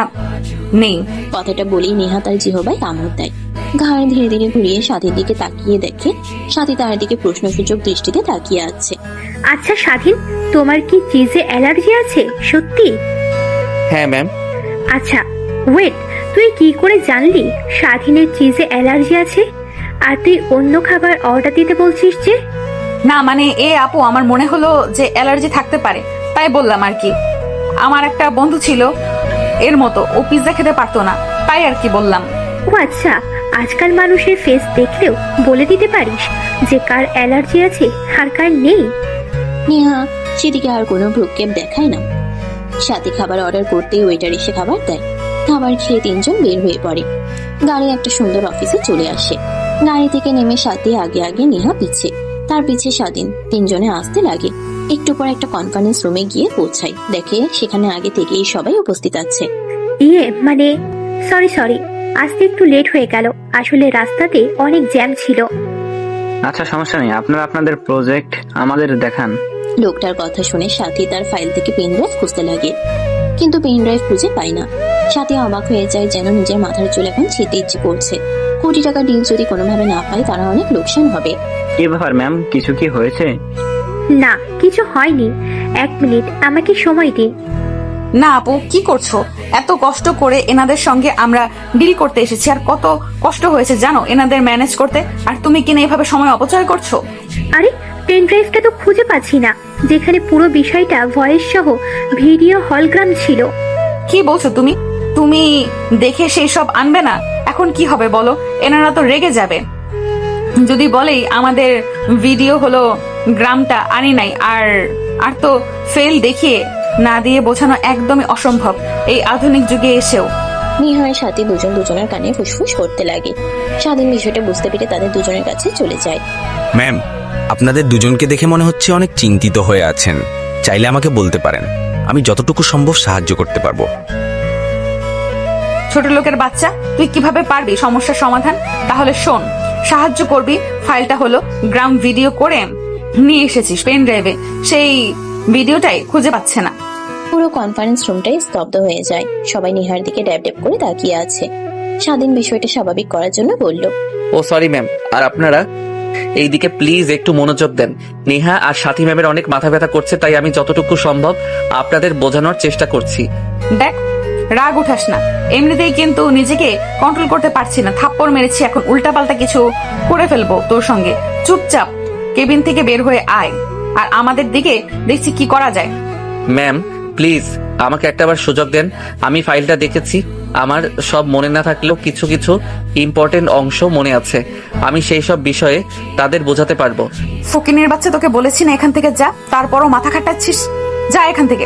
নেই। কথাটা বলেই নেহা তার জিহবায় কামড় দেয়। ঘাড় ধীরে ধীরে ঘুরিয়ে সাথীর দিকে তাকিয়ে দেখে সাথী তার দিকে প্রশ্নসূচক দৃষ্টিতে তাকিয়ে আছে। আচ্ছা স্বাধীন, তোমার কি চিজে অ্যালার্জি আছে সত্যি? হ্যাঁ ম্যাম। আচ্ছা ওয়েট, তুই কি করে জানলি স্বাধীনের চিজে অ্যালার্জি আছে? আর তুই অন্য খাবার অর্ডার দিতে বলছিস যে? না মানে আপু, আমার মনে হলো যে অ্যালার্জি থাকতে পারে, তাই বললাম আর কি। আমার একটা বন্ধু ছিল এর মতো, ও পিৎজা খেতে পারতো না, তাই আর কি বললাম। ও আচ্ছা, আজকাল মানুষের ফেস দেখলেও বলে দিতে পারিস যে কার অ্যালার্জি আছে আর কার নেই? নেহা সেদিকে আর কোনো ভ্রুক্ষেপ দেখায় না। সাথে খাবার অর্ডার করতেই ওয়েটার এসে খাবার দেয়। খাবার খেয়ে তিনজন বের হয়ে পড়ে। গাড়ি একটা সুন্দর অফিসে চলে আসে। গাড়ি থেকে নেমে সাথে আগে আগে নেহা পিছে, তার পিছে স্বাধীন। তিনজনে আসতে লাগে। একটু পর একটা কনফারেন্স রুমে গিয়ে পৌঁছায়, দেখে সেখানে আগে থেকেই সবাই উপস্থিত আছে। মানে সরি, আসতে একটু লেট হয়ে গেল, আসলে রাস্তাতে অনেক জ্যাম ছিল। আচ্ছা সমস্যা নেই, আপনারা আপনাদের প্রজেক্ট আমাদের দেখান। লোকটার কথা শুনে সাথী তার ফাইল থেকে পেন ড্রাইভ খুঁজতে লাগে, কিন্তু পেন ড্রাইভ খুঁজে পায় না। সাথী অবাক হয়ে যায়, যেন নিজের মাথার চুল এখন ছিঁড়তে ইচ্ছে করছে। কোটি টাকা ডিল যদি কোনোভাবে না পায়, তারা অনেক লোকসান হবে। কি ব্যাপার ম্যাম, কিছু কি হয়েছে? না, কিছু হয়নি। 1 মিনিট আমাকে সময় দিন। না আপু, কি করছো? এত কষ্ট করে এনাদের সঙ্গে আমরা ডিল করতে এসেছি, আর কত কষ্ট হয়েছে জানো এনাদের ম্যানেজ করতে, আর তুমি কিনা এভাবে সময় অপচয় করছো। আরে পেন ড্রাইভটা তো খুঁজে পাচ্ছি না, যেখানে পুরো বিষয়টা ভয়েস সহ ভিডিও হলগ্রাম ছিল। কি বলছো তুমি? তুমি দেখে সেই সব আনবে না? এখন কি হবে বলো? এনারা তো রেগে যাবে যদি বলেই আমাদের ভিডিও হলো গ্রামটা আনি নাই। আর তো ফেল দেখিয়ে না দিয়ে বোঝানো একদমই অসম্ভব এই আধুনিক যুগে এসেও। নিহার সাথে দুজন দুজনের কানে ফুসফুস করতে লাগে। স্বাধীন বিষয়টা বুঝতে পেরে তাদের দুজনের কাছে চলে যায়। ম্যাম, আপনাদের দুজনকে দেখে মনে হচ্ছে অনেক চিন্তিত হয়ে আছেন। চাইলে আমাকে বলতে পারেন, আমি যতটুকু সম্ভব সাহায্য করতে পারবো। ছোট লোকের বাচ্চা, তুই কিভাবে পারবি সমস্যার সমাধান? তাহলে শোন, সাহায্য করবি। ফাইলটা হলো গ্রাম ভিডিও করে নিয়ে এসেছিস পেন ড্রাইভে, সেই ভিডিওটাই খুঁজে পাচ্ছে না। পুরো কনফারেন্স রুমটাই স্তব্ধ হয়ে যায়। সবাই নিহার দিকে ড্যাব ড্যাব করে তাকিয়ে আছে। স্বাধীন বিষয়টা স্বাভাবিক করার জন্য বলল, ও সরি ম্যাম, আর আপনারা এইদিকে প্লিজ একটু মনোযোগ দেন। নেহা আর সাথী ম্যামের অনেক মাথা ব্যথা করছে, তাই আমি যতটুকু সম্ভব আপনাদের বোঝানোর চেষ্টা করছি। দেখ, রাগ উঠাস না, এমনিতেই কিন্তু নিজেকে কন্ট্রোল করতে পারছি না। থাপ্পড় মেরেছি, এখন উল্টাপাল্টা কিছু করে ফেলবো তোর সঙ্গে। চুপচাপ কেবিন থেকে বের হয়ে আয়, আর আমাদের দিকে দেখছি কি করা যায়। ম্যাম প্লিজ আমাকে একটাবার সুযোগ দেন। আমি ফাইলটা দেখেছি, আমার সব মনে না থাকলেও কিছু কিছু ইম্পর্টেন্ট অংশ মনে আছে। আমি সেই সব বিষয়ে তাদের বোঝাতে পারবো। ফকিনের বাচ্চা, তোকে বলেছি না এখান থেকে যা, তারপরও মাথা খাটাচ্ছিস। যা এখান থেকে।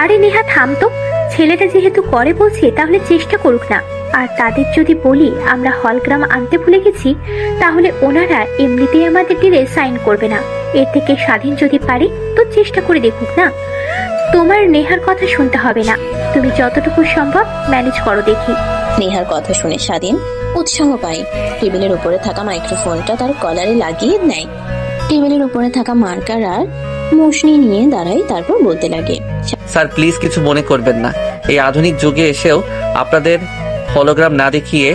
আরে নেহা থাম তো, ছেলেটা যেহেতু করে বলছে তাহলে চেষ্টা করুক না। আর তাদের যদি বলি আমরা হলগ্রাম আনতে ভুলে গেছি, তাহলে ওনারা এমনিতেই আমাদের ডিলে সাইন করবে না। এর থেকে স্বাধীন যদি পারে তো চেষ্টা করে দেখুক না। তোমার নেহার কথা শুনতে হবে না, তুমি যতটুকু সম্ভব ম্যানেজ করো দেখি। নেহার কথা শুনে স্বাধীন উৎসাহ পায়। টেবিলের উপরে থাকা মাইক্রোফোনটা তার কলারে লাগিয়ে নেয়। টেবিলের উপরে থাকা মার্কার আর মোশনি নিয়ে দাঁড়ায়, তারপর বলতে লাগে, স্যার প্লিজ কিছু মনে করবেন না। এই আধুনিক যুগে এসেও আপনাদের হলোগ্রাম না দেখিয়ে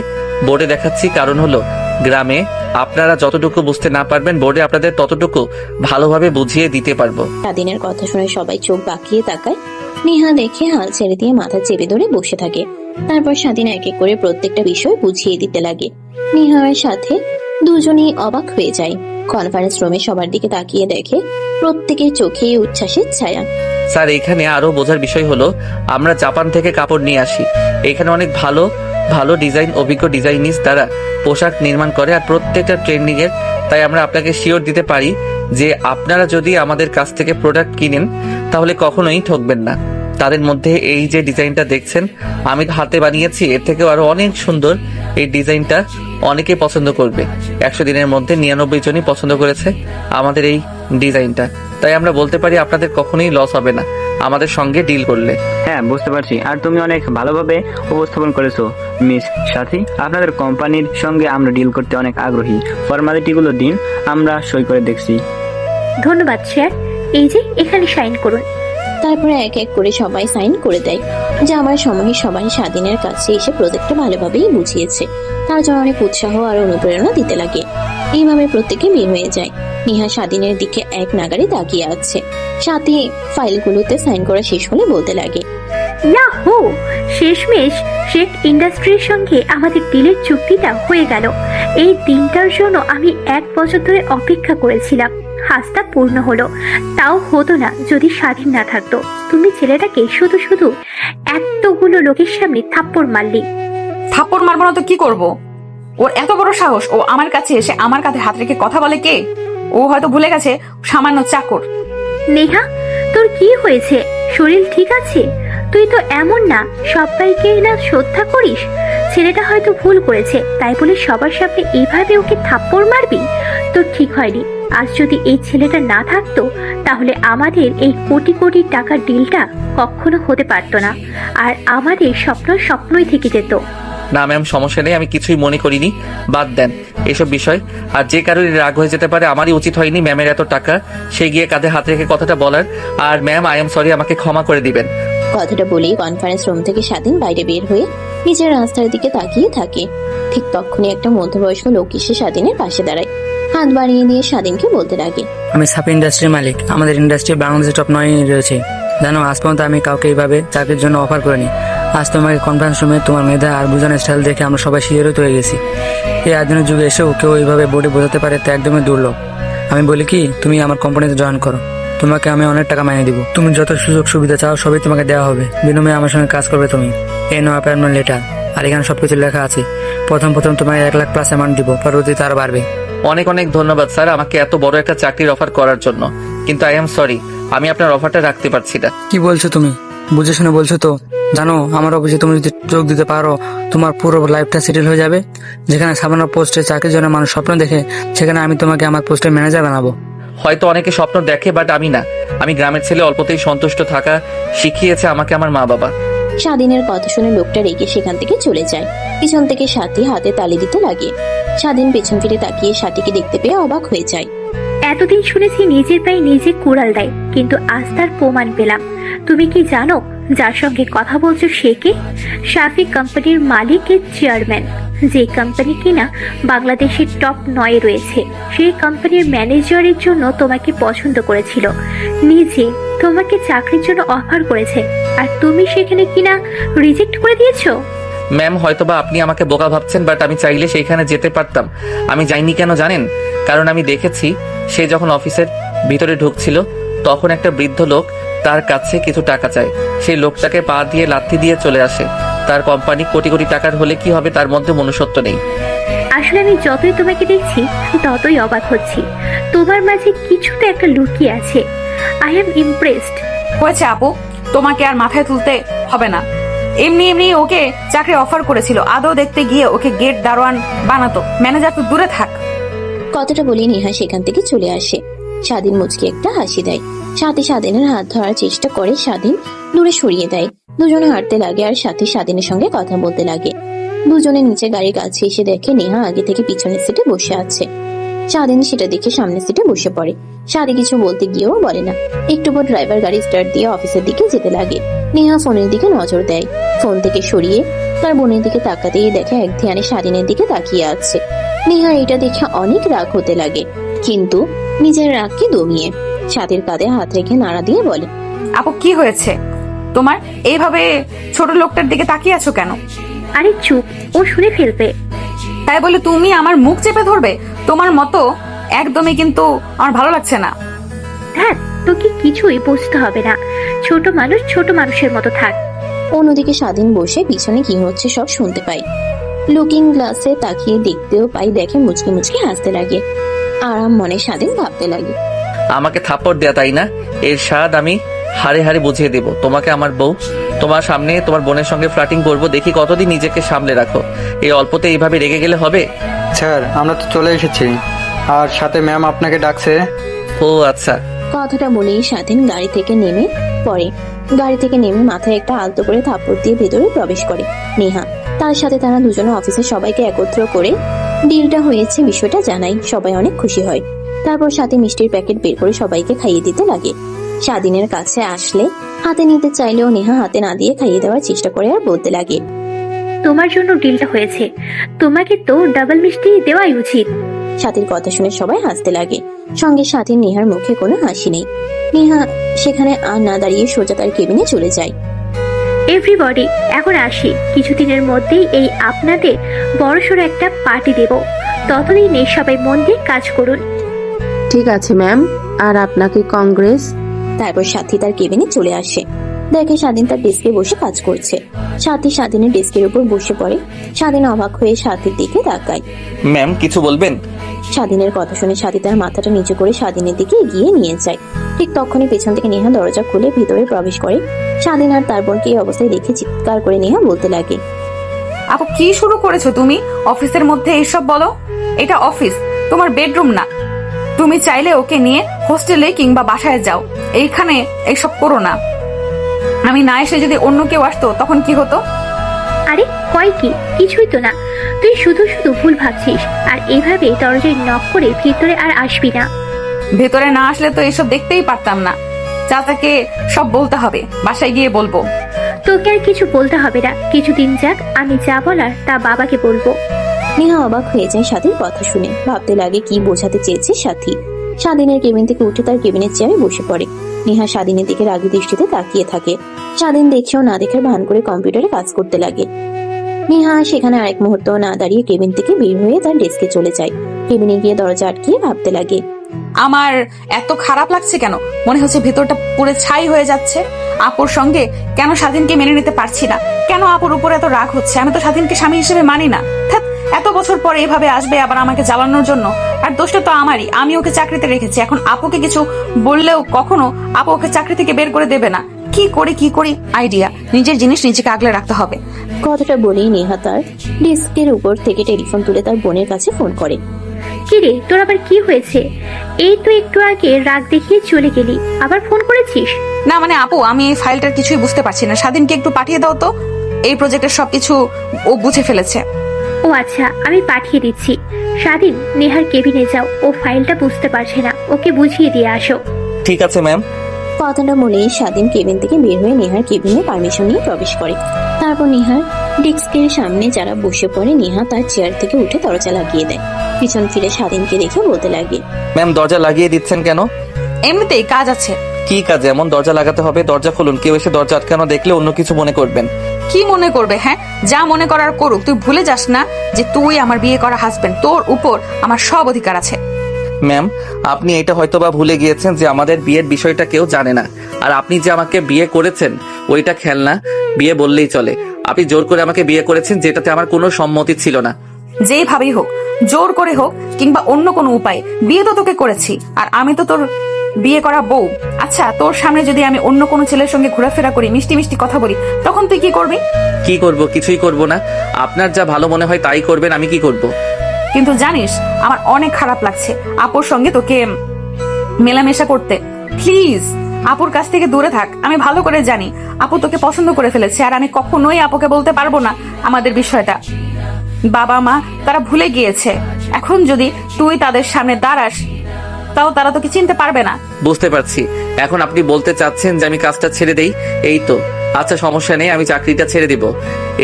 বোর্ডে দেখাচ্ছি, কারণ হলো গ্রামে আপনারা যতটুকু বুঝতে না পারবেন, বোর্ডে আপনাদের ততটুকু ভালোভাবে বুঝিয়ে দিতে পারবো। স্বাধীনের কথা শুনে সবাই চোখ বাঁকিয়ে তাকায়। নেহা দেখে হাল ছেড়ে দিয়ে মাথা চেপে ধরে বসে থাকে। তারপর স্বাধীন এক এক করে প্রত্যেকটা বিষয় বুঝিয়ে দিতে লাগে। নেহার সাথে দুজনেই অবাক হয়ে যায়। কনফারেন্স রুমে সবার দিকে তাকিয়ে দেখে প্রত্যেকের চোখে উচ্ছ্বাসের ছায়া। স্যার এখানে আরো বোঝার বিষয় হলো, আমরা জাপান থেকে কাপড় নিয়ে আসি। এখানে অনেক ভালো ভালো ডিজাইন, অভিজ্ঞ ডিজাইনিস্ট দ্বারা পোশাক নির্মাণ করে, আর প্রত্যেকটা ট্রেন্ডিং এর। তাই আমরা আপনাকে শিওর দিতে পারি যে আপনারা যদি আমাদের কাছ থেকে প্রোডাক্ট কিনেন তাহলে কখনোই ঠকবেন না। তাদের মধ্যে এই যে ডিজাইনটা দেখছেন আমি হাতে বানিয়েছি, এর থেকেও আরো অনেক সুন্দর এই ডিজাইনটা অনেকে পছন্দ করবে। 100 দিনের মধ্যে 99 জনই পছন্দ করেছে আমাদের এই ডিজাইনটা। তাই আমরা বলতে পারি আপনাদের কখনোই লস হবে না আমাদের সঙ্গে ডিল করলে। হ্যাঁ বুঝতে পারছি, আর তুমি অনেক ভালোভাবে উপস্থাপন করেছো মিস সাথী। আপনাদের কোম্পানির সঙ্গে আমরা ডিল করতে অনেক আগ্রহী। ফর্মালিটিগুলো দিন, আমরা সই করে দেখছি। ধন্যবাদ স্যার, এই যে এখানে সাইন করুন। তারপরে এক এক করে সবাই সাইন করে দেয়। যাওয়ার সময় সবাই স্বাধীনের কাছে এসে প্রজেক্টটা ভালোভাবেই বুঝিয়েছে, তার জন্য অনেক উৎসাহ আর অনুপ্রেরণা দিতে লাগে। এইভাবে প্রত্যেকে বের হয়ে যায়। নেহা স্বাধীনের দিকে এক নাগারে তাকিয়ে আছে। সাথে ফাইলগুলোতে সাইন করা শেষ হলে বলতে লাগে, ইয়াহু, শেষমেশ শেখ ইন্ডাস্ট্রির সঙ্গে আমাদের ডিলের চুক্তিটা হয়ে গেল। এই দিনটার জন্য আমি 1 বছর ধরে অপেক্ষা করেছিলাম। হাসটা পূর্ণ হলো। তাও হতো না যদি স্বাধীন না থাকতো। তুমি ছেলেটাকে শুধু শুধু এতগুলো লোকের সামনে থাপ্পড় মারলি। থাপ্পড় মারবো না তো কি করব? ওর এত বড় সাহস, ও আমার কাছে এসে আমার কাঁধে হাত রেখে কথা বলে কে? ও হয়তো ভুলে গেছে সামান্য চাকর। নেহা, তোর কি হয়েছে? শরীর ঠিক আছে? তুই তো এমন না, সবাইকে না শ্রদ্ধা করিস। ছেলেটা হয়তো ভুল করেছে, তাই বলে সবার সামনে এইভাবে ওকে থাপ্পড় মারবি? তোর ঠিক হয়নি। আজ যদি এই ছেলেটা না থাকতো, তাহলে আমাদের এই কোটি কোটি টাকার ডিলটা কখনো হতে পারতো না, আর আমাদের স্বপ্নই থেকে যেত। না ম্যাম, সমস্যা নেই, আমি কিছুই মনে করিনি। বাদ দেন এসব বিষয়। আর যে কারোর রাগ হয়ে যেতে পারে, আমারই উচিত হয়নি ম্যামের এত টাকা সে গিয়ে কাঁধে হাত রেখে কথাটা বলার। আর ম্যাম, আই এম সরি, আমাকে ক্ষমা করে দিবেন। কথাটা বলেই কনফারেন্স রুম থেকে স্বাধীন বাইরে বের হয়ে নিজের রাস্তার দিকে তাকিয়ে থাকে। ঠিক তখনই একটা মধ্যবয়স্ক লোক এসে স্বাধীনের পাশে দাঁড়ায়। হাত বাড়িয়ে দিয়ে স্বাধীনকে বলতে লাগে, আমি সাপি ইন্ডাস্ট্রির মালিক। আমাদের ইন্ডাস্ট্রি বাংলাদেশে টপ 9 রয়েছে। জানো, আজ পর্যন্ত আমি কাউকে এইভাবে চাকরির জন্য অফার করিনি। আজ তোমাকে কনফারেন্স রুমে তোমার মেধা আর বুঝানোর স্টাইল দেখে আমরা সবাই শিহরিত হয়ে গেছি। এই আধুনিক যুগে এসেও কেউ এইভাবে বডি বোঝাতে পারে তা একদমই দুর্লভ। আমি বলি কি, তুমি আমার কোম্পানিতে জয়েন করো। তোমাকে আমি অনেক টাকা মাইনে দিব। তুমি যত সুযোগ সুবিধা চাও সবই তোমাকে দেওয়া হবে। বিনিময়ে আমার সঙ্গে কাজ করবে তুমি। এই নো অ্যাপয়েন্টমেন্ট লেটার। আর এখানে সবকিছু লেখা আছে। প্রথম তোমায় 1 লাখ প্লাস অ্যামাউন্ট দিব, পরবর্তীতে আরো বাড়বে। অনেক অনেক ধন্যবাদ স্যার আমাকে এত বড় একটা চাকরির অফার করার জন্য, কিন্তু আই এম সরি, আমি আপনার অফারটা রাখতে পারছি না। কি বলছো তুমি? বুঝে শুনে বলছো তো? জানো, আমার অফিসে তুমি যদি যোগ দিতে পারো, তোমার পুরো লাইফটা সেটেল হয়ে যাবে। যেখানে সামান্য পোস্টে চাকরির জন্য মানুষ স্বপ্ন দেখে, সেখানে আমি তোমাকে আমার পোস্টে ম্যানেজার বানাবো। হয়তো অনেকে স্বপ্ন দেখে, বাট আমি না। আমি গ্রামের ছেলে, অল্পতেই সন্তুষ্ট থাকা শিখিয়েছে আমাকে আমার মা বাবা। স্বাধীনের কথা শুনে লোকটা রেগে সেখান থেকে চলে যায়। পিছন থেকে সাথী হাতে তালি দিতে লাগে। স্বাধীন পেছন ফিরে তাকিয়ে সাথীকে দেখতে পেয়ে অবাক হয়ে যায়। এতদিন শুনেছি নিজের পায়ে নিজে কুড়াল দেয়, কিন্তু আজ তার প্রমাণ পেলাম। তুমি কি জানো যার সঙ্গে কথা বলছো সে কে? সাফি কোম্পানির মালিকের চেয়ারম্যান, যে কোম্পানি কিনা বাংলাদেশের টপ 9 রয়েছে। সেই কোম্পানির ম্যানেজারের জন্য তোমাকে পছন্দ করেছিল, নিজে তোমাকে চাকরির জন্য অফার করেছে, আর তুমি সেখানে কিনা রিজেক্ট করে দিয়েছো। ম্যাম, হয়তোবা আপনি আমাকে বোকা ভাবছেন, বাট আমি চাইলে সেইখানে যেতে পারতাম। আমি যাইনি কেন জানেন? কারণ আমি দেখেছি সে যখন অফিসের ভিতরে ঢুকছিল, তখন একটা বৃদ্ধ লোক তার কাছে কিছু টাকা চায়। সেই লোকটাকে পা দিয়ে লাথি দিয়ে চলে আসে। তার কোম্পানি কোটি কোটি টাকার হলে কি হবে, তার মধ্যে মনুষ্যত্ব নেই। আসলে আমি যতই তোমাকে দেখছি ততই অবাক হচ্ছি। তোমার মাঝে কিছু তো একটা লুকিয়ে আছে। I am impressed. হয়েছে আপু, তোমাকে আর মাথায় তুলতে হবে না। এমনি এমনি ওকে চাকরি অফার করেছিল। আদৌ দেখতে গিয়ে ওকে গেট দারোয়ান বানাতো, ম্যানেজার তো দূরে থাক। কথাটা বলে নেহা সেখান থেকে চলে আসে। স্বাধীন মুচকি একটা হাসি দেয়। সাথী স্বাধীনের হাত ধরার চেষ্টা করে, স্বাধীন দূরে সরিয়ে দেয়। দুজনে হাঁটতে লাগে আর সাথী স্বাধীনের সঙ্গে কথা বলতে লাগে। দুজনে নিচে গাড়ির কাছে এসে দেখে নেহা আগে থেকে পিছনের সিটে বসে আছে। স্বাধীন সেটা দেখে সামনের সিটে বসে পড়ে। সাথী কিছু বলতে গিয়েও বলে না। একটু পর ড্রাইভার গাড়ি স্টার্ট দিয়ে অফিসের দিকে যেতে লাগে। নেহা ফোনের দিকে নজর দেয়। ফোন থেকে সরিয়ে তার বোনের দিকে তাকাতেই দেখে এক ধ্যানে স্বাধীনের দিকে তাকিয়ে আছে। নেহা এটা দেখে অনেক রাগ হতে লাগে, কিন্তু নিজের রাগকে দমিয়ে সাথীর কাঁধে হাত রেখে নাড়া দিয়ে বলে, আপু কি হয়েছে তোমার? এইভাবে ছোট লোকটার দিকে তাকিয়ে আছো কেন? আরে চুপ, ও শুনে ফেলবে। তাই বলে তুমি আমার মুখ চেপে ধরবে? তোমার মতো একদমই কিন্তু আমার ভালো লাগছে না। হ্যাঁ, তোকে কিছুই বুঝতে হবে না। ছোট মানুষ ছোট মানুষের মতো থাক। অন্যদিকে স্বাধীন বসে পিছনে কি হচ্ছে সব শুনতে পাই। লুকিং গ্লাসে তাকিয়ে দেখতেও পাই, দেখে মুচকি মুচকি হাসতে লাগে। আরাম মনে স্বাধীন ভাবতে লাগে, আমাকে থাপ্পড় দেয়া তাই না? এর স্বাদ আমি হারে হারে বুঝিয়ে দেব তোমাকে। আমার বউ তোমার সামনে তোমার বোনের সঙ্গে ফ্লার্টিং করবো, দেখি কতদিন নিজেকে সামলে রাখো। এই অল্পতে এইভাবে রেগে গেলে হবে? স্যার, আমরা তো চলে এসেছি, আর সাথে ম্যাম আপনাকে ডাকছে। ও আচ্ছা। কথাটা বলেই স্বাধীন গাড়ি থেকে নেমে পড়ে। গাড়ি থেকে নেমে মাথায় একটা আলতো করে থাপ্পড় দিয়ে ভেতরে প্রবেশ করে নেহা। তার সাথে তারা দুজনে অফিসের সবাইকে একত্র করে ডিলটা হয়েছে বিষয়টা জানাই। সবাই অনেক খুশি হয়। তারপর সাথে মিষ্টির প্যাকেট বের করে সবাইকে খাইয়ে দিতে লাগে। স্বাধীনের কাছে আসলে হাতে নিতে চাইলেও নেহা হাতে না দিয়ে খাইয়ে দেওয়ার চেষ্টা করে আর বলতে লাগে, তোমার জন্য ডিলটা হয়েছে, তোমাকে তো ডাবল মিষ্টি দেওয়াই উচিত। সাথীর কথা শুনে সবাই হাসতে লাগে। সঙ্গে সাথে নেহার মুখে কোনো হাসি নেই। নেহা সেখানে আর না দাঁড়িয়ে সোজা তার কেবিনে চলে যায়। এভরিবডি, এখন আসি। কিছুদিনের মধ্যেই এই আপনাদের বড়সড় একটা পার্টি দেব। ততদিনে সবাই মন দিয়ে কাজ করুন। ঠিক আছে ম্যাম। আর আপনাকে কংগ্রেস। তারপর সাথী তার কেবিনে চলে আসে, দেখে স্বাধীন তার ডেস্কে বসে কাজ করছে। সাথী স্বাধীনের ডেস্কের উপর বসে পড়ে। স্বাধীন অবাক হয়ে সাথীর দিকে তাকায়। ম্যাম কিছু বলবেন? স্বাধীনের কথা শুনে সাথী তার মাথাটা নিচু করে স্বাধীনের দিকে এগিয়ে নিয়ে যায়। ঠিক তখনই পেছন থেকে নেহা দরজা খুলে ভিতরে প্রবেশ করে। স্বাধীন আর তার বোনকে এই অবস্থায় দেখে চিৎকার করে নেহা বলতে লাগে, আপু কি শুরু করেছো তুমি? অফিসের মধ্যে এইসব বলো? এটা অফিস, তোমার বেডরুম না। তুমি চাইলে ওকে নিয়ে হোস্টেলে কিংবা বাসায় যাও, এইখানে এইসব করো না। আমি না এসে যদি অন্য কেউ আসতো তখন কি হতো? আরে কয় কি, কিছুই তো না। তুই শুধু শুধু ভুল ভাবছিস। আর এইভাবে দরজায় নক করে ভিতরে আর আসবি না। ভেতরে না আসলে তো এসব দেখতেই পারতাম না। চাচাকে সব বলতে হবে, বাসায় গিয়ে বলবো। তোকে আর কিছু বলতে হবে না, কিছুদিন যাক, আমি যা বলার তা বাবাকে বলবো। নেহা অবাক হয়ে যায় সাথীর কথা শুনে। ভাবতে লাগে কি বোঝাতে চেয়েছে সাথী। স্বাধীনের কেবিন থেকে উঠে তার কেবিনের চেয়ারে বসে পড়ে। নেহা স্বাধীনের দিকে রাগী দৃষ্টিতে তাকিয়ে থাকে। স্বাধীন দেখেও না দেখার ভান করে কম্পিউটারে কাজ করতে লাগে। নেহা সেখানে আরেক মুহূর্ত না দাঁড়িয়ে কেবিন থেকে বের হয়ে তার ডেস্কে চলে যায়। কেবিনে গিয়ে দরজা আটকিয়ে ভাবতে লাগে, আমার এত খারাপ লাগছে কেন? মনে হচ্ছে ভেতরটা পুরো ছাই হয়ে যাচ্ছে। আপুর সঙ্গে কেন স্বাধীনকে মেনে নিতে পারছি না? কেন আপুর উপর এত রাগ হচ্ছে? আমি তো স্বাধীনকে স্বামী হিসেবে মানি না। এত বছর পরে এভাবে আসবে আবার আমাকে জ্বালানোর জন্য। আর দোষটা তো আমারই, আমি ওকে চাকরিতে রেখেছি। এখন আপুকে কিছু বললেও কখনো আপু ওকে চাকরি থেকে বের করে দেবে না। কি করি আইডিয়া, নিজের জিনিস নিজেকে আগলে রাখতে হবে। কথাটা বলেই নেহা তার ডেস্কের উপর থেকে টেলিফোন তুলে তার বোনের কাছে ফোন করে। কি রে, তোর আবার কি হয়েছে? এই তো একটু আগে রাগ দেখিয়ে চলে গেলি, আবার ফোন করেছিস? না মানে আপু, আমি এই ফাইলটার কিছুই বুঝতে পারছি না। স্বাধীনকে একটু পাঠিয়ে দাও তো, এই প্রজেক্টের সবকিছু ও বুঝে ফেলেছে। ও আচ্ছা, আমি পাঠিয়ে দিচ্ছি। স্বাধীন, নেহার কেবিনে যাও, ও ফাইলটা বুঝতে পারছে না, ওকে বুঝিয়ে দিয়ে আসো। ঠিক আছে ম্যাম। কথাটা বলেই স্বাধীন কেবিন থেকে বের হয়ে নেহার কেবিনে পারমিশন নিয়ে প্রবেশ করে। তারপর নেহার ডেস্কের সামনে যারা বসে পড়ে, নেহা তার চেয়ার থেকে উঠে দরজা লাগিয়ে দেয়। পিছন ফিরে স্বাধীনকে দেখে বলতে লাগে, ম্যাম দরজা লাগিয়ে দিচ্ছেন কেন? এমনিতেই কাজ আছে। কি কাজে এমন দরজা লাগাতে হবে? দরজা খুলুন, কেউ এসে দরজা আটকানো দেখলে অন্য কিছু মনে করবেন। কি মনে করবে? হ্যাঁ, যা মনে করার করুক। তুই ভুলে যাস না যে তুই আমার বিয়ে করা হাজবেন্ড, তোর উপর আমার সব অধিকার আছে। ম্যাম আপনি এটা হয়তোবা ভুলে গিয়েছেন যে আমাদের বিয়ের বিষয়টা কেউ জানে না। আর আপনি যে আমাকে বিয়ে করেছেন ওইটা খেলনা বিয়ে বললেই চলে। আপনি জোর করে আমাকে বিয়ে করেছেন, যেটাতে আমার কোনো সম্মতি ছিল না। যেইভাবেই হোক, জোর করে হোক কিংবা অন্য কোনো উপায়, বিয়ে তো তোকে করেছি। আর আমি তো তোর বিয়ে করা বউ। আচ্ছা, তোর সামনে যদি আমি অন্য কোনো ছেলের সঙ্গে ঘোরাফেরা করি, মিষ্টি মিষ্টি কথা বলি, তখন তুই কি করবি? কি করব? কিছুই করব না। আপনার যা ভালো মনে হয় তাই করবেন, আমি কি করব? কিন্তু জানিস, আমার অনেক খারাপ লাগছে আপুর সঙ্গে তোকে মেলামেশা করতে। প্লিজ আপুর কাছ থেকে দূরে থাক। আমি ভালো করে জানি আপু তোকে পছন্দ করে ফেলেছে, আর আমি কখনোই আপুকে বলতে পারবো না আমাদের বিষয়টা। বাবা মা তারা ভুলে গিয়েছে। এখন যদি তুই তাদের সামনে দাঁড়াস, তাও তারা তোকে চিনতে পারবে না। বুঝতে পারছি। এখন আপনি বলতে চাচ্ছেন যে আমি কাজটা ছেড়ে দেই, এই তো? আচ্ছা সমস্যা নেই, আমি চাকরিটা ছেড়ে দিব।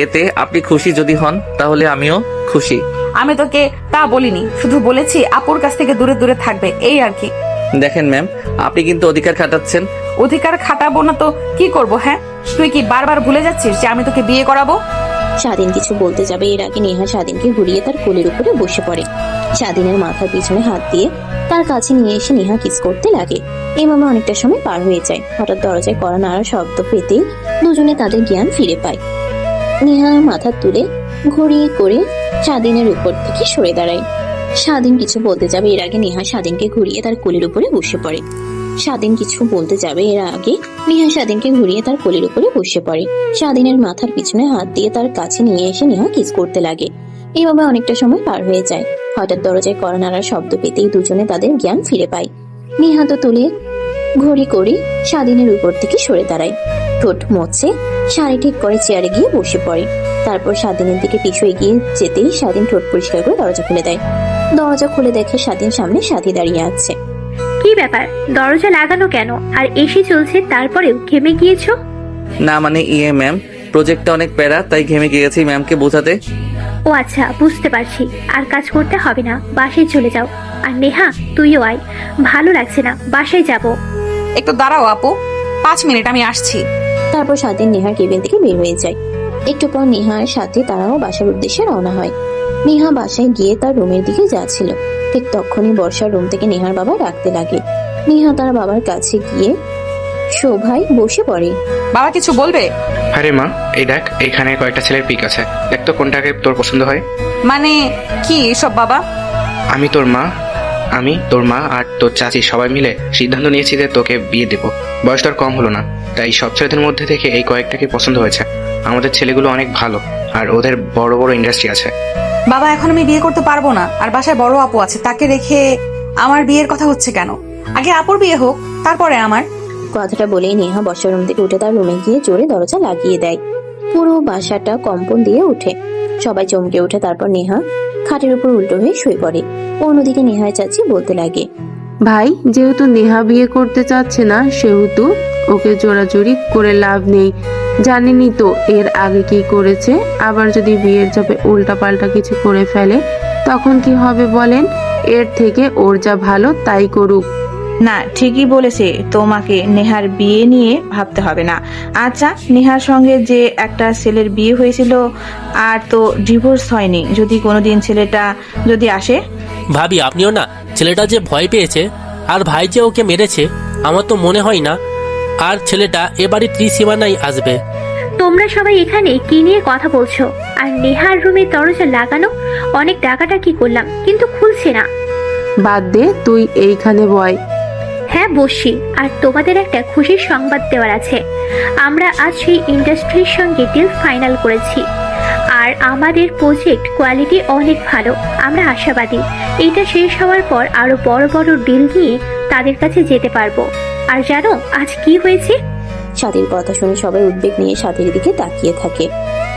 এতে আপনি খুশি যদি হন তাহলে আমিও খুশি। আমি তোকে তা বলিনি, শুধু বলেছি আপুর কাছ থেকে দূরে দূরে থাকবে, এই আর কি। দেখেন ম্যাম, আপনি কিন্তু অধিকার খাটাচ্ছেন। অধিকার খাটাবো না তো কি করব? হ্যাঁ, তুই কি বারবার ভুলে যাচ্ছিস যে আমি তোকে বিয়ে করাবো? স্বাধীন কিছু বলতে যাবে এর আগে নেহা স্বাধীনকে ঘুরিয়ে তার কোলের উপরে বসে পড়ে। স্বাধীনের মাথার পিছনে হাত দিয়ে তার কাছে নিয়ে এসে নেহা কিস করতে লাগে। এভাবে অনেকটা সময় পার হয়ে যায়। হঠাৎ দরজায় কড়া নাড়া শব্দ পেতেই দুজনে তাদের জ্ঞান ফিরে পায়। নেহা মাথা তুলে ঘড়ি করে স্বাধীনের উপর থেকে সরে দাঁড়ায়। স্বাধীন কিছু বলতে যাবে এর আগে নেহা স্বাধীনকে ঘুরিয়ে তার কোলের উপরে বসে পড়ে। স্বাধীন কিছু বলতে যাবে এর আগে নেহা স্বাধীনকে ঘুরিয়ে তার কোলের উপরে বসে পড়ে। স্বাধীনের মাথার পিছনে হাত দিয়ে তার কাছে নিয়ে এসে নেহা কিস করতে লাগে। এইভাবে অনেকটা সময় পার হয়ে যায়। হঠাৎ দরজায় কড়া নাড়ার শব্দ পেতেই দুজনে তাদের জ্ঞান ফিরে পায়। নেহা তো তুলে ঘড়ি করে স্বাধীনের উপর থেকে সরে দাঁড়ায়। ঠোঁট মুছে শাড়ি ঠিক করে চেয়ারে গিয়ে বসে পড়ে। তারপর স্বাধীনের দিকে পিছু এগিয়ে যেতেই স্বাধীন ঠোঁট পরিষ্কার করে দরজা খুলে দেয়। দরজা খুলে দেখে স্বাধীন সামনে সাথী দাঁড়িয়ে আছে। কি ব্যাপার, দরজা লাগানো কেন? আর এসি চলছে তারপরেও ঘেমে গিয়েছো? না মানে ম্যাম, প্রজেক্টটা অনেক প্যারা, তাই ঘেমে গিয়েছি ম্যামকে বোঝাতে। ও আচ্ছা, বুঝতে পারছি। আর কাজ করতে হবে না, বাসায় চলে যাও। আর নেহা, তুইও আয়। ভালো লাগছে না, বাসায় যাব। একটু দাঁড়াও আপু, 5 মিনিট, আমি আসছি। তারপর স্বাধীন নেহার কেবিন থেকে বের হয়ে যায়। একটু পর নেহার সাথে তারাও বাসার উদ্দেশ্যে রওনা হয়। নেহা বাসায় গিয়ে তার রুমের দিকে যাচ্ছিল। ঠিক তখনই বর্ষার রুম থেকে নেহার বাবা ডাকতে লাগে। নেহা তার বাবার কাছে গিয়ে শোভায় বসে পড়ে। বাবা কিছু বলবে? আরে মা, এই দেখ, এখানে কয়েকটা ছেলের পিক আছে, দেখ তো কোনটাকে তোর পছন্দ হয়। মানে কি সব বাবা? আমি তোর মা আর তোর চাচি সবাই মিলে সিদ্ধান্ত নিয়েছি যে তোকে বিয়ে দেবো। বয়স তোর কম হলো না, তাই সব ছেলেদের মধ্যে থেকে এই কয়েকটাকে পছন্দ হয়েছে। আমাদের ছেলেগুলো অনেক ভালো আর ওদের বড় বড় ইন্ডাস্ট্রি আছে। বাবা এখন আমি বিয়ে করতে পারবো না, আর বাসায় বড় আপু আছে, তাকে রেখে আমার বিয়ের কথা হচ্ছে কেন? আগে আপুর বিয়ে হোক, তারপরে আমার। কথাটা বলেই নেহা বসার রুম থেকে উঠে তার রুমে গিয়ে জোরে দরজা লাগিয়ে দেয়। পুরো বাসাটা কম্পন দিয়ে ওঠে, সবাই চমকে ওঠে। তারপর নেহা খাটের উপর উল্টো হয়ে শুয়ে পড়ে। অন্যদিকে নেহার চাচি বলতে লাগে, ভাই, যেহেতু নেহা বিয়ে করতে চাচ্ছে না সেহেতু ওকে জোরাজুরি করে লাভ নেই। জানেনই তো এর আগে কি করেছে। আবার যদি বিয়ের চাপে উল্টাপাল্টা কিছু করে ফেলে তখন কি হবে বলেন? এর থেকে ওর যা ভালো তাই করুক। না, ঠিকই বলেছে, তোমাকে নেহার বিয়ে নিয়ে ভাবতে হবে না। আচ্ছা, নেহার সঙ্গে যে একটা ছেলের বিয়ে হয়েছিল আর তো ডিভোর্স হয়নি, যদি কোনোদিন ছেলেটা যদি আসে? ভাবি আপনিও না, ছেলেটা যে ভয় পেয়েছে আর ভাই যে ওকে মেরেছে, আমার তো মনে হয় না আর ছেলেটা এবারে ত্রিসীমানায় আসবে। তোমরা সবাই এখানে কি নিয়ে কথা বলছো? আর নেহার রুমে দরজা লাগানো, অনেক ডাকাডাকি করলাম কিন্তু খুলছে না। বাদ দে, তুই এইখানে বয়। হ্যাঁ বসি। আর তোমাদের একটা খুশির সংবাদ দেওয়ার আছে। আমরা আজ সেই ইন্ডাস্ট্রির সঙ্গে ডিল ফাইনাল করেছি আর আমাদের প্রজেক্ট কোয়ালিটি অনেক ভালো। আমরা আশাবাদী এটা শেষ হওয়ার পর আরো বড় বড় ডিল নিয়ে তাদের কাছে যেতে পারবো। আর জানো আজ কি হয়েছে? স্বাতীর কথা শুনে সবাই উদ্বেগ নিয়ে স্বাতীর দিকে তাকিয়ে থাকে।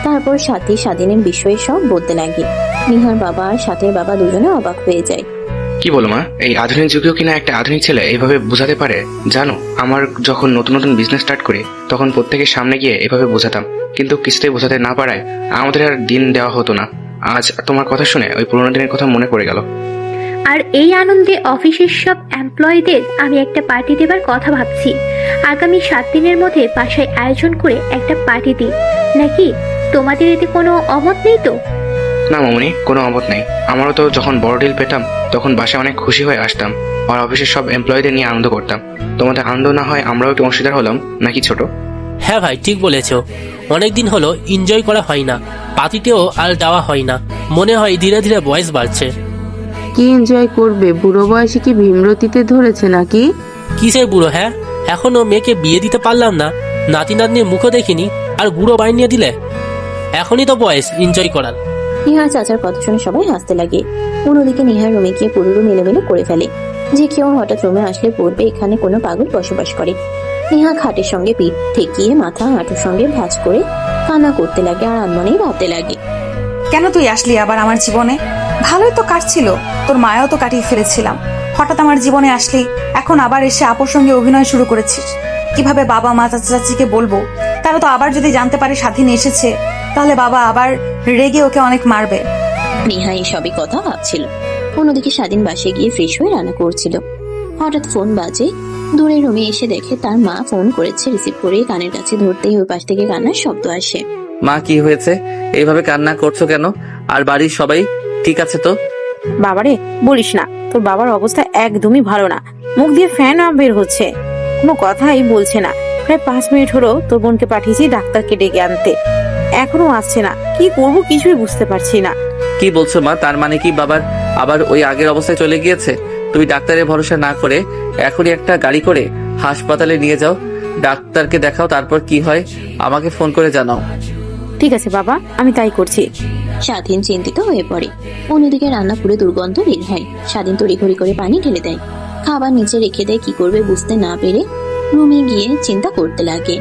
তারপর স্বাতী স্বাধীনের বিষয়ে সব বলতে লাগে। নিহার বাবা আর স্বাতীর বাবা দুজনে অবাক হয়ে যায়। কি বলো মা, এই আধুনিক যুগেও কিনা একটা আধুনিক ছেলে এইভাবে বোঝাতে পারে? জানো, আমার যখন নতুন নতুন বিজনেস স্টার্ট করি তখন প্রত্যেকের সামনে গিয়ে এভাবে বোঝাতাম, কিন্তু কিছুতেই বোঝাতে না পারায় আমাদের আর দিন দেওয়া হতো না। আজ তোমার কথা শুনে ওই পুরোনো দিনের কথা মনে পড়ে গেল। আর এই আনন্দে অফিসের সব এমপ্লয়ীদের আমি একটা পার্টি দেবার কথা ভাবছি। আগামী 7 দিনের মধ্যে বাসায় আয়োজন করে একটা পার্টি দিই নাকি? তোমাদের এতে কোনো অমত নেই তো? না মামুনি, কোনো অমত নেই। আমারও তো যখন বড় ডিল পেতাম তখন বাসায় অনেক খুশি হয়ে আসতাম আর অফিসের সব এমপ্লয়ীদের নিয়ে আনন্দ করতাম। তোমাদের আনন্দ না হয় আমরাও একটু অংশীদার হলাম নাকি ছোট? হ্যাঁ ভাই, ঠিক বলেছো। অনেকদিন হলো এনজয় করা হয় না, পার্টিতেও আর যাওয়া হয় না। মনে হয় ধীরে ধীরে বয়স বাড়ছে। কি এনজয় করবে? বুড়ো বয়সে কি ভীমরতিতে ধরেছে নাকি? কিসের বুড়ো? হ্যাঁ, এখনো মেয়েকে বিয়ে দিতে পারলাম না, নাতি নাতনির মুখও দেখিনি, আর বুড়ো বানিয়ে দিলে? এখনই তো বয়স এনজয় করার। নিহার চাচার কথা শুনে সবাই হাসতে লাগে। অন্যদিকে নিহার রুমে গিয়ে পুরো রুম এলোমেলো করে ফেলে। যে কেউ হঠাৎ রুমে আসলে পড়বে এখানে কোনো পাগল বসবাস করে। নিহা খাটের সঙ্গে পিঠ ঠেকিয়ে মাথা হাঁটুর সঙ্গে ভাঁজ করে কান্না করতে লাগে আর আনমনেই ভাবতে লাগে, কেন তুই আসলি আবার আমার জীবনে? ভালোই তো কাটছিল, তোর মায়াও তো কাটিয়ে ফেলেছিলাম। হঠাৎ আমার জীবনে আসলি, এখন আবার এসে আপুর সঙ্গে অভিনয় শুরু করেছিস। কিভাবে বাবা মা চাচা চাচিকে বলবো? তারা তো আবার যদি জানতে পারে স্বাধীন এসেছে তাহলে বাবা আবার রেগে ওকে অনেক মারবে। নেহা এই সবই কথা ভাবছিল। অন্যদিকে স্বাধীন বাসায় গিয়ে ফ্রেশ হয়ে রান্না করছিল। হঠাৎ ফোন বাজে। দূরের রুমে এসে দেখে তার মা ফোন করেছে। রিসিভ করে কানের কাছে ধরতেই ওই পাশ থেকে কান্নার শব্দ আসে। মা, কি হয়েছে? এইভাবে কান্না করছো কেন? আর বাড়ির সবাই ঠিক আছে তো? বাবারে বলিস না, তোর বাবার অবস্থা একদমই ভালো না। মুখ দিয়ে ফ্যান বের হচ্ছে, কোনো কথাই বলছে না। প্রায় 5 মিনিট হলো তোর বোনকে পাঠিয়েছি ডাক্তারকে ডেকে আনতে, এখনো আসছে না। কি করবো কিছুই বুঝতে পারছি না। কি বলছো মা? তার মানে কি বাবার আবার ওই আগের অবস্থায় চলে গিয়েছে? তুমি ডাক্তারের ভরসা না করে এখনই একটা গাড়ি করে হাসপাতালে নিয়ে যাও, ডাক্তারকে দেখাও, তারপর কি হয় আমাকে ফোন করে জানাও। ঠিক আছে বাবা, আমি তাই করছি। স্বাধীন চিন্তিত হয়ে পড়ে। অন্যদিকে রান্না পুরো দুর্গন্ধ বের হয়। স্বাধীন তড়িঘড়ি করে পানি ঢেলে দেয়, খাবার নিচে রেখে দেয়। কি করবে বুঝতে না পেরে রুমে গিয়ে চিন্তা করতে লাগে।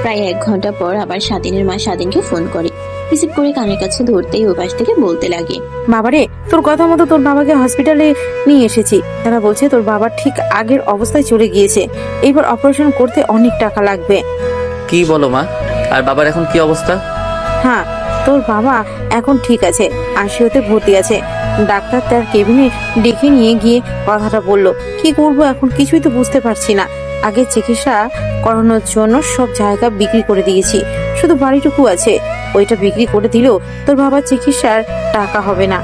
প্রায় 1 ঘন্টা পর আবার স্বাধীনের মা স্বাধীনকে ফোন করে। রিসিভ করে কানের কাছে ধরতেই ওই পাশ থেকে বলতে লাগে, বাবারে, তোর কথা মতো তোর বাবাকে হসপিটালে নিয়ে এসেছি। তারা বলছে তোর বাবা ঠিক আগের অবস্থায় চলে গিয়েছে, এবার অপারেশন করতে অনেক টাকা লাগবে। কি বলো মা? আর বাবার এখন কি অবস্থা? হ্যাঁ, তোর বাবা এখন ঠিক আছে, আইসিইউতে ভর্তি আছে। ডাক্তার তার কেবিনে ডেকে নিয়ে গিয়ে কথাটা বলল। কি করব এখন কিছুই তো বুঝতে পারছি না। আগে চিকিৎসা করানোর জন্য সব জায়গা বিক্রি করে দিয়েছি, শুধু বাড়িটুকু আছে, ওইটা বিক্রি করে দিলেও তোর বাবার চিকিৎসার টাকা হবে না।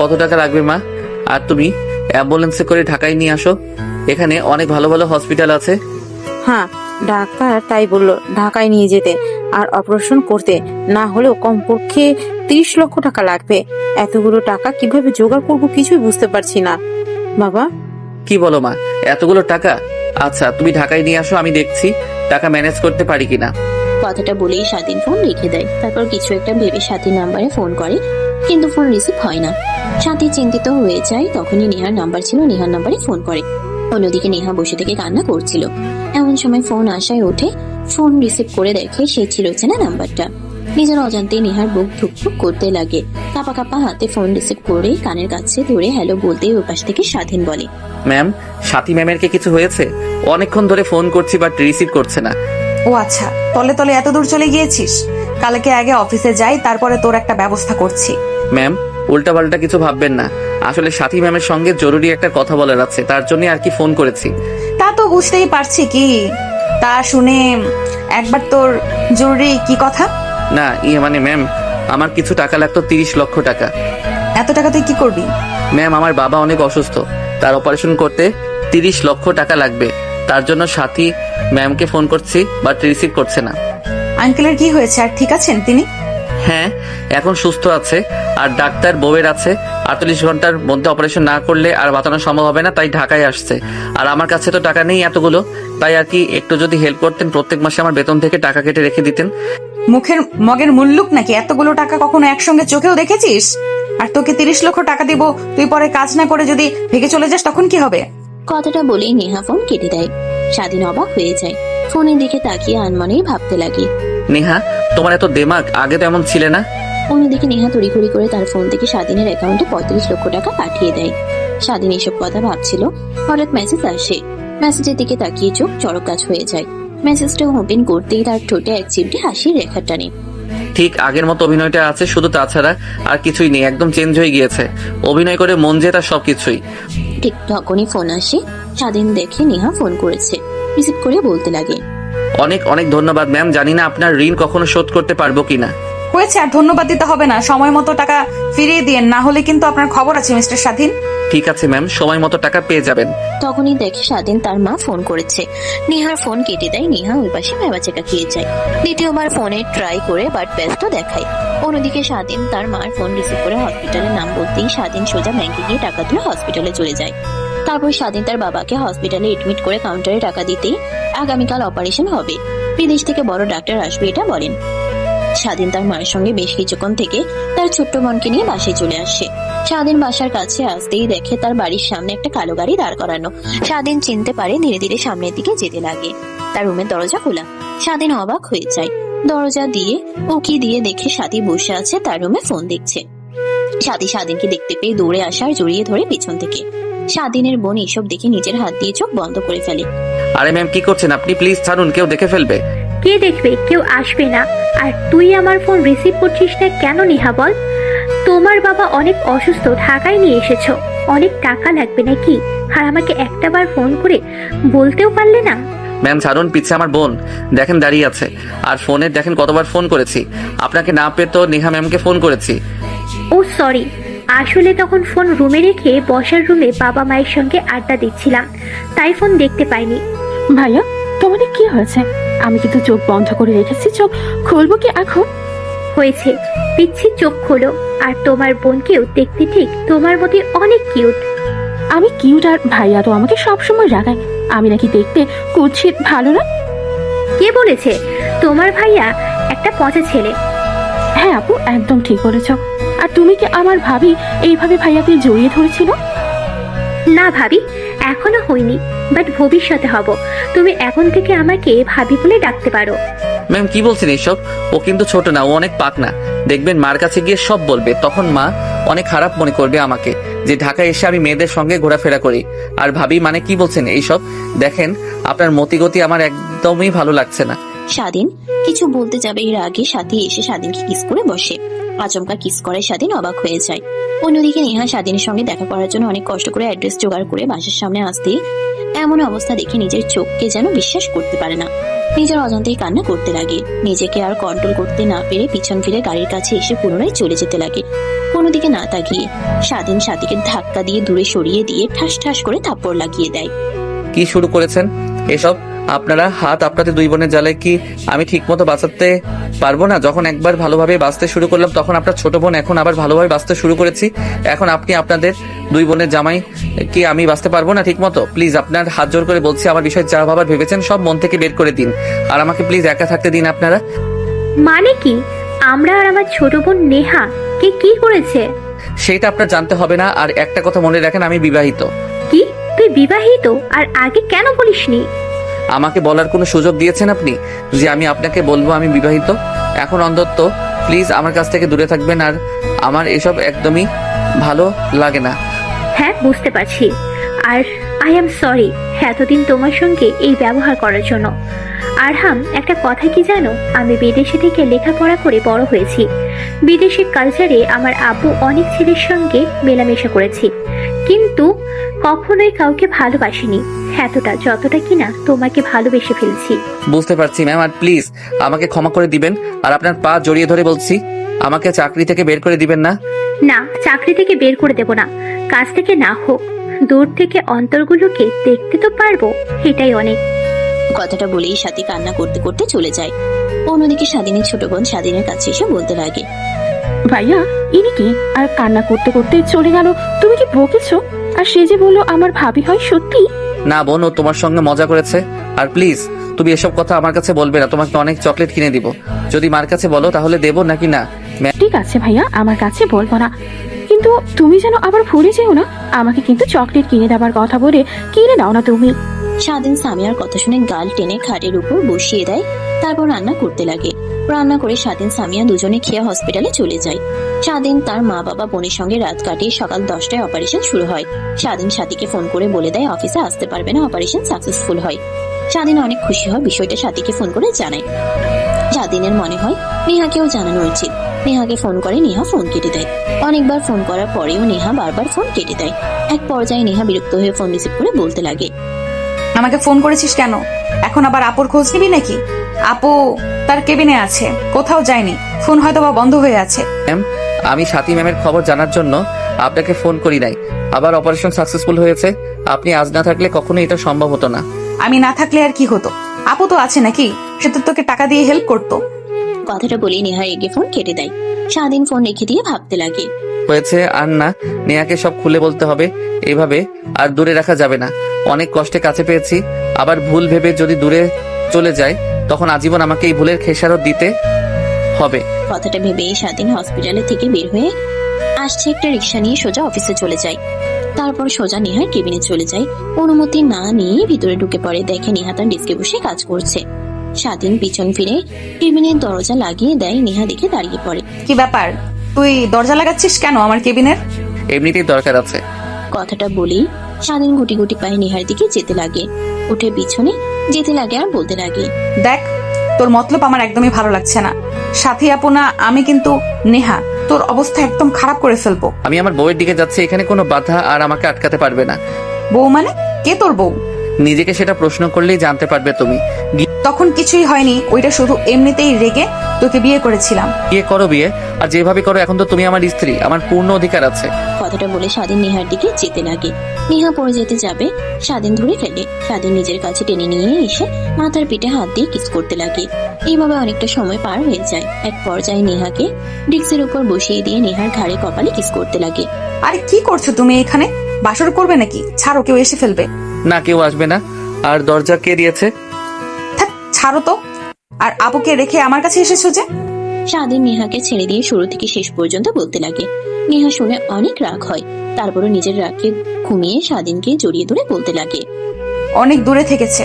কত টাকা লাগবে মা? আর তুমি অ্যাম্বুলেন্সে করে ঢাকায় নিয়ে আসো। এখানে অনেক ভালো ভালো হসপিটাল আছে। হ্যাঁ, ডাক্তার তাই বললো ঢাকায় নিয়ে যেতে আর অপারেশন করতে, না হলেও কমপক্ষে 30 লক্ষ টাকা লাগবে। এতগুলো টাকা কিভাবে জোগাড় করবো কিছুই বুঝতে পারছি না বাবা। কি বলো মা, এতগুলো টাকা? আচ্ছা তুমি ঢাকায় নিয়ে আসো, আমি দেখছি টাকা ম্যানেজ করতে পারি কিনা। কথাটা বলেই স্বাধীন ফোন রেখে দেয়। তারপর কিছু একটা ভেবে স্বাধীন নাম্বারে ফোন করে, কিন্তু ফোন রিসিভ হয় না। স্বাধীন চিন্তিত হয়ে যায়। তখনই নেহার নাম্বার ছিল, নেহার নাম্বারে ফোন করে। অন্যদিকে নেহা বসে থেকে কান্না করছিল। এমন সময় ফোন আসায় ওঠে, ফোন রিসিভ করে দেখে সে ছিল চেনা নাম্বারটা। নিজের অজান্তে নেহার বুক ধুকধুক করতে লাগে। কাপা কাপা হাতে ফোন রিসিভ করে কানের কাছে ধরে হ্যালো বলতে ওই পাশ থেকে স্বাধীন বলে, ম্যাম, সাথী ম্যামের কি কিছু হয়েছে? অনেকক্ষণ ধরে ফোন করছি বাট রিসিভ করছে না। ও আচ্ছা, তলে তলে এত দূর চলে গিয়েছিস। কালকে আগে অফিসে যাই, তারপরে তোর একটা ব্যবস্থা করছি। ম্যাম, উল্টাপাল্টা কিছু ভাববেন না, আসলে সাথী ম্যামের সঙ্গে জরুরি একটা কথা বলার আছে, তার জন্য আর কি ফোন করেছি। তা তো বুঝতেই পারছি, কি তা শুনে একবার তোর জরুরি কি কথা? না মানে ম্যাম, আমার কিছু টাকা লাগতো, 30 লক্ষ টাকা। এত টাকা তুই কি করবি? ম্যাম, আমার বাবা অনেক অসুস্থ, তার অপারেশন করতে 30 লক্ষ টাকা লাগবে। তার জন্য সাথী ম্যামকে ফোন করছি বাট রিসিভ করছে না। আঙ্কেলের কি হয়েছে, আর ঠিক আছেন তিনি? হ্যাঁ, এখন সুস্থ আছে, আর ডাক্তার বউয়ের আছে 48 ঘন্টার মধ্যে অপারেশন না করলে আর বাঁচানো সম্ভব হবে না, তাই ঢাকায় আসছে। আর আমার কাছে তো টাকা নেই এতগুলো, তাই আর কি একটু যদি হেল্প করতেন, প্রত্যেক মাসে আমার বেতন থেকে টাকা কেটে রেখে দিতেন। মুখের মগের মুল্লুক নাকি? এতগুলো টাকা কখনো একসঙ্গে চোখেও দেখেছিস? আর তোকে 30 লক্ষ টাকা দিব, তুই পরে কাজ না করে যদি ভেগে চলে যাস তখন কি হবে? কথাটা বলেই নেহা ফোন কেটে দেয়। স্বাধীন অবাক হয়ে যায়, ফোনের দিকে তাকিয়ে আনমনেই ভাবতে লাগে। নেহা, তোমার এত দেমাগ, আগে তো এমন ছিলে না। অন্যদিকে নেহা তড়িঘড়ি করে তার ফোন থেকে স্বাধীনের অ্যাকাউন্টে 35 লক্ষ টাকা পাঠিয়ে দেয়। স্বাধীন এসব কথা ভাবছিল, হঠাৎ মেসেজ আসে। মেসেজের দিকে তাকিয়ে চোখ চড়ক গাছ হয়ে যায়। মেসেজটা ওপেন করতেই তার ঠোঁটে এক চিমটি হাসির রেখা টানে। ঠিক আগের মতো অভিনয়টা আছে, শুধু তাছাড়া আর কিছুই নেই, একদম চেঞ্জ হয়ে গিয়েছে। অভিনয় করে মন জেতা সবকিছুই। ঠিক তখনই ফোন আসে। স্বাধীন দেখে নেহা ফোন করেছে, রিসিভ করে বলতে লাগে, অনেক অনেক ধন্যবাদ ম্যাম, জানি না আপনার ঋণ কখনো শোধ করতে পারবো কিনা। হয়েছে, আর ধন্যবাদ দিতে হবে না। সময় মতো টাকা ফিরিয়ে দিন, না হলে কিন্তু আপনার খবর আছে মিস্টার স্বাধীন। ঠিক আছে ম্যাম, সময় মতো টাকা পেয়ে যাবেন। তখনই দেখে স্বাধীন তার মা ফোন করেছে। নেহার ফোন কেটে দেয়। নেহা ওই পাশে ভেবাচেকা খেয়ে যায়। দ্বিতীয়বার ফোনে ট্রাই করে বাট ব্যস্ত দেখায়। অন্যদিকে স্বাধীন তার মার ফোন রিসিভ করে হসপিটালের নাম বলতেই স্বাধীন সোজা ব্যাংকে গিয়ে টাকা তুলে হসপিটালে চলে যায়। তারপর স্বাধীন তার বাবাকে হসপিটালে এডমিট করে কাউন্টারে টাকা দিতেই আগামীকাল অপারেশন হবে, বিদেশ থেকে বড় ডাক্তার আসবে এটা বলেন। স্বাধীন তার মায়ের সঙ্গে বেশ কিছুক্ষণ থেকে তার ছোট্ট বোনকে নিয়ে বাসায় চলে আসে। স্বাধীন বাসার কাছে আসতেই দেখে তার বাড়ির সামনে একটা কালো গাড়ি দাঁড় করানো। স্বাধীন চিনতে পারে, ধীরে ধীরে সামনের দিকে যেতে লাগে। তার রুমের দরজা খোলা। স্বাধীন অবাক হয়ে যায়। দরজা দিয়ে উকি দিয়ে দেখে সাথী বসে আছে তার রুমে ফোন দেখছে। সাথী স্বাধীনকে দেখতে পেয়ে দৌড়ে আসে আর জড়িয়ে ধরে পিছন থেকে। স্বাধীনের বোন এসব দেখে নিজের হাত দিয়ে চোখ বন্ধ করে ফেলে। আরে ম্যাম, কি করছেন আপনি? প্লিজ ছাড়ুন, কেউ দেখে ফেলবে। কে দেখবে? কেউ আসবে না। আর তুই আমার ফোন রিসিভ করছিস না কেন নেহা বল? তোমার বাবা অনেক অসুস্থ, ঢাকায় নিয়ে এসেছো, অনেক টাকা লাগবে নাকি? আর আমাকে একটাবার ফোন করে বলতেও পারলে না। ম্যাম ছাড়ুন, পিছে আমার বোন দেখেন দাঁড়িয়ে আছে, আর ফোনে দেখেন কতবার ফোন করেছি। আপনাকে না পেয়ে তো নেহা ম্যামকে ফোন করেছি। ও সরি, আসলে তখন ফোন রুমে রেখে বসার রুমে বাবা মায়ের সঙ্গে আড্ডা দিচ্ছিলাম, তাই ফোন দেখতে পাইনি। ভাইয়া, তোমাদের কি হয়েছে? আমি কিন্তু চোখ বন্ধ করে রেখেছি, চোখ খুলবো কি এখন? হয়েছে, পিচ্ছি চোখ খোলো। আর তোমার বোনকেও দেখতে ঠিক তোমার মতোই অনেক কিউট। আমি কিউট, আর ভাইয়া তো আমাকে সবসময় রাগায়। আমি নাকি দেখতে কুৎসিত, ভালো না? কে বলেছে? তোমার ভাইয়া একটা পচা ছেলে। হ্যাঁ আপু, একদম ঠিক বলেছ। আর তুমি কি আমার ভাবি এইভাবে ভাইয়াকে জড়িয়ে ধরেছিল? না ভাবি, এখনো হয়নি, বাট ভবিষ্যতে হব। তুমি এখন থেকে আমাকে ভাবি বলে ডাকতে পারো। ম্যাম কি বলছেন এইসব? ও কিন্তু ছোট না, ও অনেক পাকনা। দেখবেন মার কাছে গিয়ে সব বলবে, তখন মা অনেক খারাপ মনে করবে আমাকে, যে ঢাকায় এসে আমি মেয়েদের সঙ্গে ঘোরাফেরা করি। আর ভাবি মানে কি বলছেন এইসব? দেখেন আপনার মতিগতি আমার একদমই ভালো লাগছে না। স্বাধীন কিছু বলতে যাবে এর আগে সাথী এসে স্বাধীনকে কিস করে বসে। আচমকা কিস করে স্বাধীন অবাক হয়ে যায়। অন্যদিকে নেহা স্বাধীনের সঙ্গে দেখা করার জন্য অনেক কষ্ট করে অ্যাড্রেস জোগাড় করে বাসার সামনে আসতেই এমন অবস্থা দেখে নিজের চোখকে যেন বিশ্বাস করতে পারে না। নিজের অজান্তেই কান্না করতে লাগে। নিজেকে আর কন্ট্রোল করতে না পেরে পিছন ফিরে গাড়ির কাছে এসে পুনরায় চলে যেতে লাগে। কোনোদিকে না তাকিয়ে স্বাধীন সাথীকে ধাক্কা দিয়ে দূরে সরিয়ে দিয়ে ঠাস ঠাস করে থাপ্পড় লাগিয়ে দেয়। কি শুরু করেছেন এসব? আপনারা হাত আপনাদের দুই বোনের জ্বালায় কি আমি ঠিক মতো বাঁচাতে পারবো না? যখন একবার ভালোভাবে বাঁচতে শুরু করলাম তখন আপনার ছোট বোন, এখন আবার ভালোভাবে বাঁচতে শুরু করেছি, এখন আপনি আপনাদের দুই বোনের জামাই কি আমি বাঁচতে পারবো না ঠিক মতো? প্লিজ আপনার হাত জোর করে বলছি, আমার বিষয়ে যা ভাবার ভেবেছেন সব মন থেকে বের করে দিন, আর আমাকে প্লিজ একা থাকতে দিন আপনারা। মানে কি? আমরা আর আমার ছোট বোন নেহা কে কি করেছে? সেটা আপনার জানতে হবে না। আর একটা কথা মনে রাখেন, আমি বিবাহিত। কি তুই বিবাহিত? আর আগে কেন বলিসনি? আমাকে বলার কোনো সুযোগ দিয়েছেন আপনি যে আমি আপনাকে বলবো আমি বিবাহিত? এখন অন্তত প্লিজ আমার কাছ থেকে দূরে থাকবেন, আর আমার এসব একদমই ভালো লাগে না। হ্যাঁ, বুঝতে পারছি। আর আই এম সরি এতদিন তোমার সঙ্গে এই ব্যবহার করার জন্য। আরহাম, একটা কথা কি জানো, আমি বিদেশে থেকে লেখাপড়া করে বড় হয়েছি। বিদেশের কালচারে আমার আব্বু অনেক ছেলের সঙ্গে মেলামেশা করেছি, কিন্তু কখনোই কাউকে ভালোবাসিনি এতটা যতটা কিনা তোমাকে ভালোবেসে ফেলছি। বুঝতে পারছি ম্যাম, আর প্লিজ আমাকে ক্ষমা করে দিবেন, আর আপনার পা জড়িয়ে ধরে বলছি আমাকে চাকরি থেকে বের করে দিবেন না। না, চাকরি থেকে বের করে দেব না। কাজ থেকে না হোক, দূর থেকে অন্তরগুলোকে দেখতে তো পারবো, এটাই অনেক। কথাটা বলেই স্বাতী কান্না করতে করতে চলে যায়। অন্যদিকে স্বাধীনের ছোট বোন স্বাধীনের কাছে এসে বলতে লাগে, ভাইয়া ইনি কি? আর কান্না করতে করতে চলে গেল? তুমি কি বকেছো? আর সে যে বললো আমার ভাবি হয়, সত্যি? না বোন, ও তোমার সঙ্গে মজা করেছে। আর প্লিজ তুমি এসব কথা আমার কাছে বলবে না, তোমাকে অনেক চকলেট কিনে দিব। যদি মার কাছে বলো তাহলে দেবো নাকি না? ঠিক আছে ভাইয়া, আমার কাছে বলবো না, কিন্তু তুমি যেন আবার ভুলে যেও না, আমাকে কিন্তু চকলেট কিনে দেবার কথা বলে কিনে দাও না তুমি। স্বাধীন সামিয়ার কথা শুনে গাল টেনে খাটের উপর বসিয়ে দেয়, তারপর রান্না করতে লাগে। রান্না করে স্বাধীন সামিয়া দুজনে খেয়ে হসপিটালে চলে যায়। স্বাধীন তার মা বাবা বোনের সঙ্গে রাত কাটিয়ে সকাল 10টায় অপারেশন শুরু হয়। স্বাধীন সাথীকে ফোন করে বলে দেয় অফিসে আসতে পারবে না, অপারেশন সাকসেসফুল হয়। স্বাধীন অনেক খুশি হয়, বিষয়টা সাথীকে ফোন করে জানায়। স্বাধীনের মনে হয় নেহাকেও জানানো উচিত। নেহাকে ফোন করে, নেহা ফোন কেটে দেয়। অনেকবার ফোন করার পরেও নেহা বারবার ফোন কেটে দেয়। এক পর্যায়ে নেহা বিরক্ত হয়ে ফোন রিসিভ করে বলতে লাগে, আমাকে ফোন করেছিস কেন? এখন আবার আপুর খোঁজ নিবি নাকি? আপু তার কেবিনে আছে, কোথাও যায়নি, ফোন হয়তো বা বন্ধ হয়ে আছে। ম্যাম, আমি সাথী ম্যামের খবর জানার জন্য আপনাকে ফোন করি নাই। আবার অপারেশন সাকসেসফুল হয়েছে। আপনি আজ না থাকলে কখনোই এটা সম্ভব হতো না। আমি না থাকলে আর কি হতো? আপু তো আছে নাকি, সে তো তোকে টাকা দিয়ে হেল্প করতো। কথাটা বলেই নেহা রেগে ফোন কেটে দেয়। স্বাধীন ফোন রেখে দিয়ে ভাবতে লাগে, হয়েছে আর না, নেহাকে সব খুলে বলতে হবে। এভাবে আর দূরে রাখা যাবে না। অনেক কষ্টে কাছে পেয়েছি, আবার ভুল ভেবে যদি দূরে চলে যায় তখন আজীবন আমাকে এই ভুলের খেসারত দিতে হবে। কথাটা ভেবে স্বাধীন হসপিটালে থেকে বের হয়ে আসছে একটা রিক্সা নিয়ে সোজা অফিসে চলে যায়। তারপর সোজা নেহার কেবিনে চলে যায়। অনুমতি না নিয়ে ভিতরে ঢুকে পড়ে, দেখে নেহা তার ডেস্কে বসে কাজ করছে। স্বাধীন পিছন ফিরে কেবিনের দরজা লাগিয়ে দেয়। নেহা দেখে দাঁড়িয়ে পড়ে। কি ব্যাপার, তুই দরজা লাগাচ্ছিস কেন আমার কেবিনের? এমনিতেই দরকার আছে। কথাটা বলেই স্বাধীন গুটি গুটি পায়ে নেহার দিকে যেতে লাগে। উঠে পিছনে যেতে লাগে আর বলতে লাগে, দেখ তোর মতলব আমার একদমই ভালো লাগছে না। সাথী আপু না, আমি কিন্তু নেহা, তোর অবস্থা একদম খারাপ করে ফেলবো। আমি আমার বউয়ের দিকে যাচ্ছি, এখানে কোনো বাধা আর আমাকে আটকাতে পারবে না। বউ মানে? কে তোর বউ? নিজেকে সেটা প্রশ্ন করলেই জানতে পারবে তুমি। তখন কিছুই হয়নি, ওইটা শুধু এমনিতেই রেগে তোকে বিয়ে করেছিলাম। বিয়ে করো বিয়ে, আর যেভাবে করো এখন তো তুমি আমার স্ত্রী, আমার পূর্ণ অধিকার আছে। কথাটা বলে স্বাধীন নেহার দিকে যেতে লাগে। নেহা পড়ে যেতে যাবে, স্বাধীন ধরে ফেলে। স্বাধীন নিজের কাছে টেনে নিয়ে এসে মাথার পিঠে হাত দিয়ে কিস করতে লাগে। এইভাবে অনেকটা সময় পার হয়ে যায়। এক পর্যায়ে নেহাকে ডিস্কের উপর বসিয়ে দিয়ে নেহার ঘাড়ে কপালে কিস করতে লাগে। আরে কি করছো তুমি এখানে? বাসর করবে নাকি? ছাড়ো, কেউ এসে ফেলবে। না, কেউ আসবে না। আর দরজা কে দিয়েছে? ছাড়ো তো। আর আপুকে রেখে আমার কাছে এসেছো যে? স্বাধীন নেহাকে ছেড়ে দিয়ে শুরু থেকে শেষ পর্যন্ত বলতে লাগে। নেহা শুনে অনেক রাগ হয়, তারপরও নিজের রাগকে ঘুমিয়ে স্বাধীনকে জড়িয়ে ধরে বলতে লাগে, অনেক দূরে থেকেছে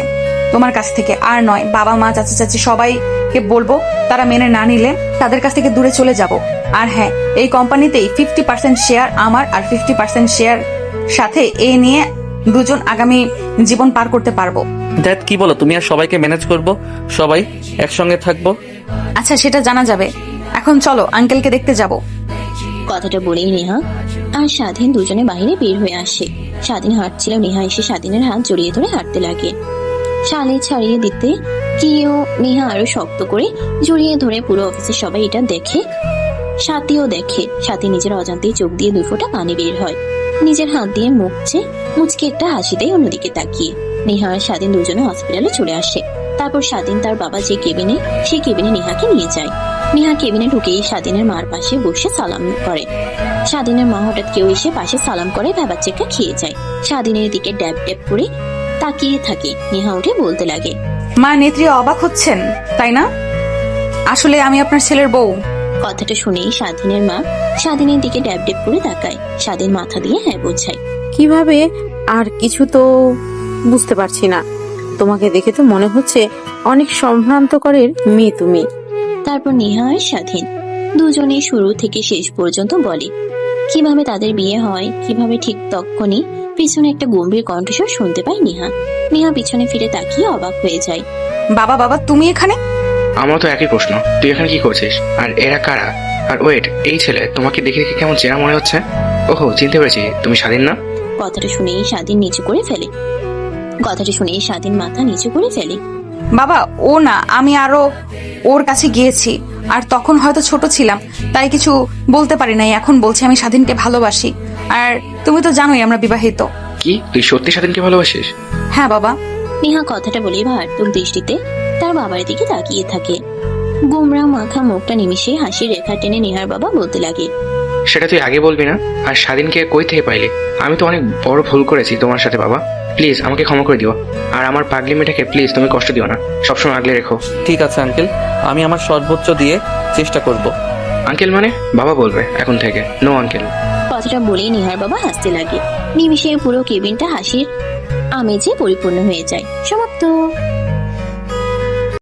তোমার কাছ থেকে, আর নয়। বাবা মা চাচা চাচি সবাইকে বলবো, তারা মেনে না নিলে তাদের কাছ থেকে দূরে চলে যাব। আর হ্যাঁ, এই কোম্পানিতেই 50% শেয়ার আমার, আর 50% শেয়ার সাথে এ নিয়ে দুজন আগামী জীবন পার করতে পারবো। দ্যাট কি বলো তুমি? আর সবাইকে ম্যানেজ করব, সবাই একসঙ্গে থাকবো। আচ্ছা, সেটা জানা যাবে। এখন চলো আঙ্কেলকে দেখতে যাব। কথাটা বলেই নেহা আর স্বাধীন দুজনে বাইরে বের হয়ে আসে। স্বাধীন হাঁটছিল, নেহা এসে স্বাধীনের হাত জড়িয়ে ধরে হাঁটতে লাগে। শালে ছাড়িয়ে দিতে গিয়েও নেহা আরো শক্ত করে জড়িয়ে ধরে। পুরো অফিসের সবাই এটা দেখে, সাথীও দেখে। সাথী নিজের অজান্তেই চোখ দিয়ে 2 ফোঁটা পানি বের হয়। নিজের হাত দিয়ে মুছছে, মুচকে একটা হাসি দেয় অন্যদিকে তাকিয়ে। নেহা আর স্বাধীন দুজনে হসপিটালে চলে আসে। তারপর স্বাধীন তার বাবা যে কেবিনে, সেই কেবিনে নেহাকে নিয়ে যায়। নেহা কেবিনে ঢুকেই স্বাধীনের মার পাশে বসে সালাম করে। স্বাধীনের মা হঠাৎ কেউ এসে পাশে সালাম করে ভেবার চেকা খেয়ে যায়। স্বাধীনের দিকে ড্যাব ড্যাব করে তাকিয়ে থাকে। নেহা উঠে বলতে লাগে, মা নেত্রী অবাক হচ্ছেন তাই না? আসলে আমি আপনার ছেলের বউ। কথাটা শুনেই স্বাধীনের মা স্বাধীনের দিকে ড্যাব ড্যাব করে তাকায়। স্বাধীন মাথা দিয়ে হ্যাঁ বোঝায়। কিভাবে আর কিছু তো বুঝতে পারছি না। তোমাকে দেখে তো মনে হচ্ছে অনেক সম্ভ্রান্তকরের মেয়ে তুমি। তারপর নেহা আর স্বাধীন দুজনে শুরু থেকে শেষ পর্যন্ত বলে কিভাবে তাদের বিয়ে হয়, কিভাবে ঠিক তখনই পিছনে একটা গম্ভীর কণ্ঠস্বর শুনতে পায় নেহা। নেহা পিছনে ফিরে তাকিয়ে অবাক হয়ে যায়। বাবা বাবা তুমি এখানে? আমার তো একই প্রশ্ন, তুই এখানে কি করছিস? আর এরা কারা? আর ওয়েট, এই ছেলে তোমাকে দেখে দেখে কেমন চেনা মনে হচ্ছে। ওহো, চিনতে পেরেছি, তুমি স্বাধীন না? কথাটা শুনেই স্বাধীন নিচু করে ফেলে। কথাটা শুনেই স্বাধীন মাথা নিচু করে ফেলে। বাবা ও না, আমি আরো ওর কাছে গিয়েছি, আর তখন হয়তো ছোট ছিলাম তাই কিছু বলতে পারি নাই। এখন বলছি আমি স্বাধীনকে ভালোবাসি, আর তুমি তো জানোই আমরা বিবাহিত। কি তুই সত্যি স্বাধীনকে ভালোবাসিস? হ্যাঁ বাবা। নেহা কথাটা বলেই ভারাত্মক দৃষ্টিতে তার বাবার দিকে তাকিয়ে থাকে। গোমরা মাখা মুখটা নিমিশে হাসির রেখা টেনে নেহার বাবা বলতে লাগে, সেটা তুই আগে বলবি না? আর স্বাধীনকে কই থেকে পাইলি? আমি তো অনেক বড় ভুল করেছি তোমার সাথে বাবা, প্লিজ আমাকে ক্ষমা করে দিও। আর আমার পাগলি মেয়েটাকে প্লিজ তুমি কষ্ট দিও না, সবসময় আগলে রেখো। ঠিক আছে আঙ্কেল, আমি আমার সর্বোচ্চ দিয়ে চেষ্টা করব। আঙ্কেল মানে? বাবা বলবে এখন থেকে, নো আঙ্কেল। কথাটা বলেই নেহার বাবা হাসতে লাগে। নিমিষে পুরো কেবিনটা হাসির আমেজে পরিপূর্ণ হয়ে যায়। সমাপ্ত।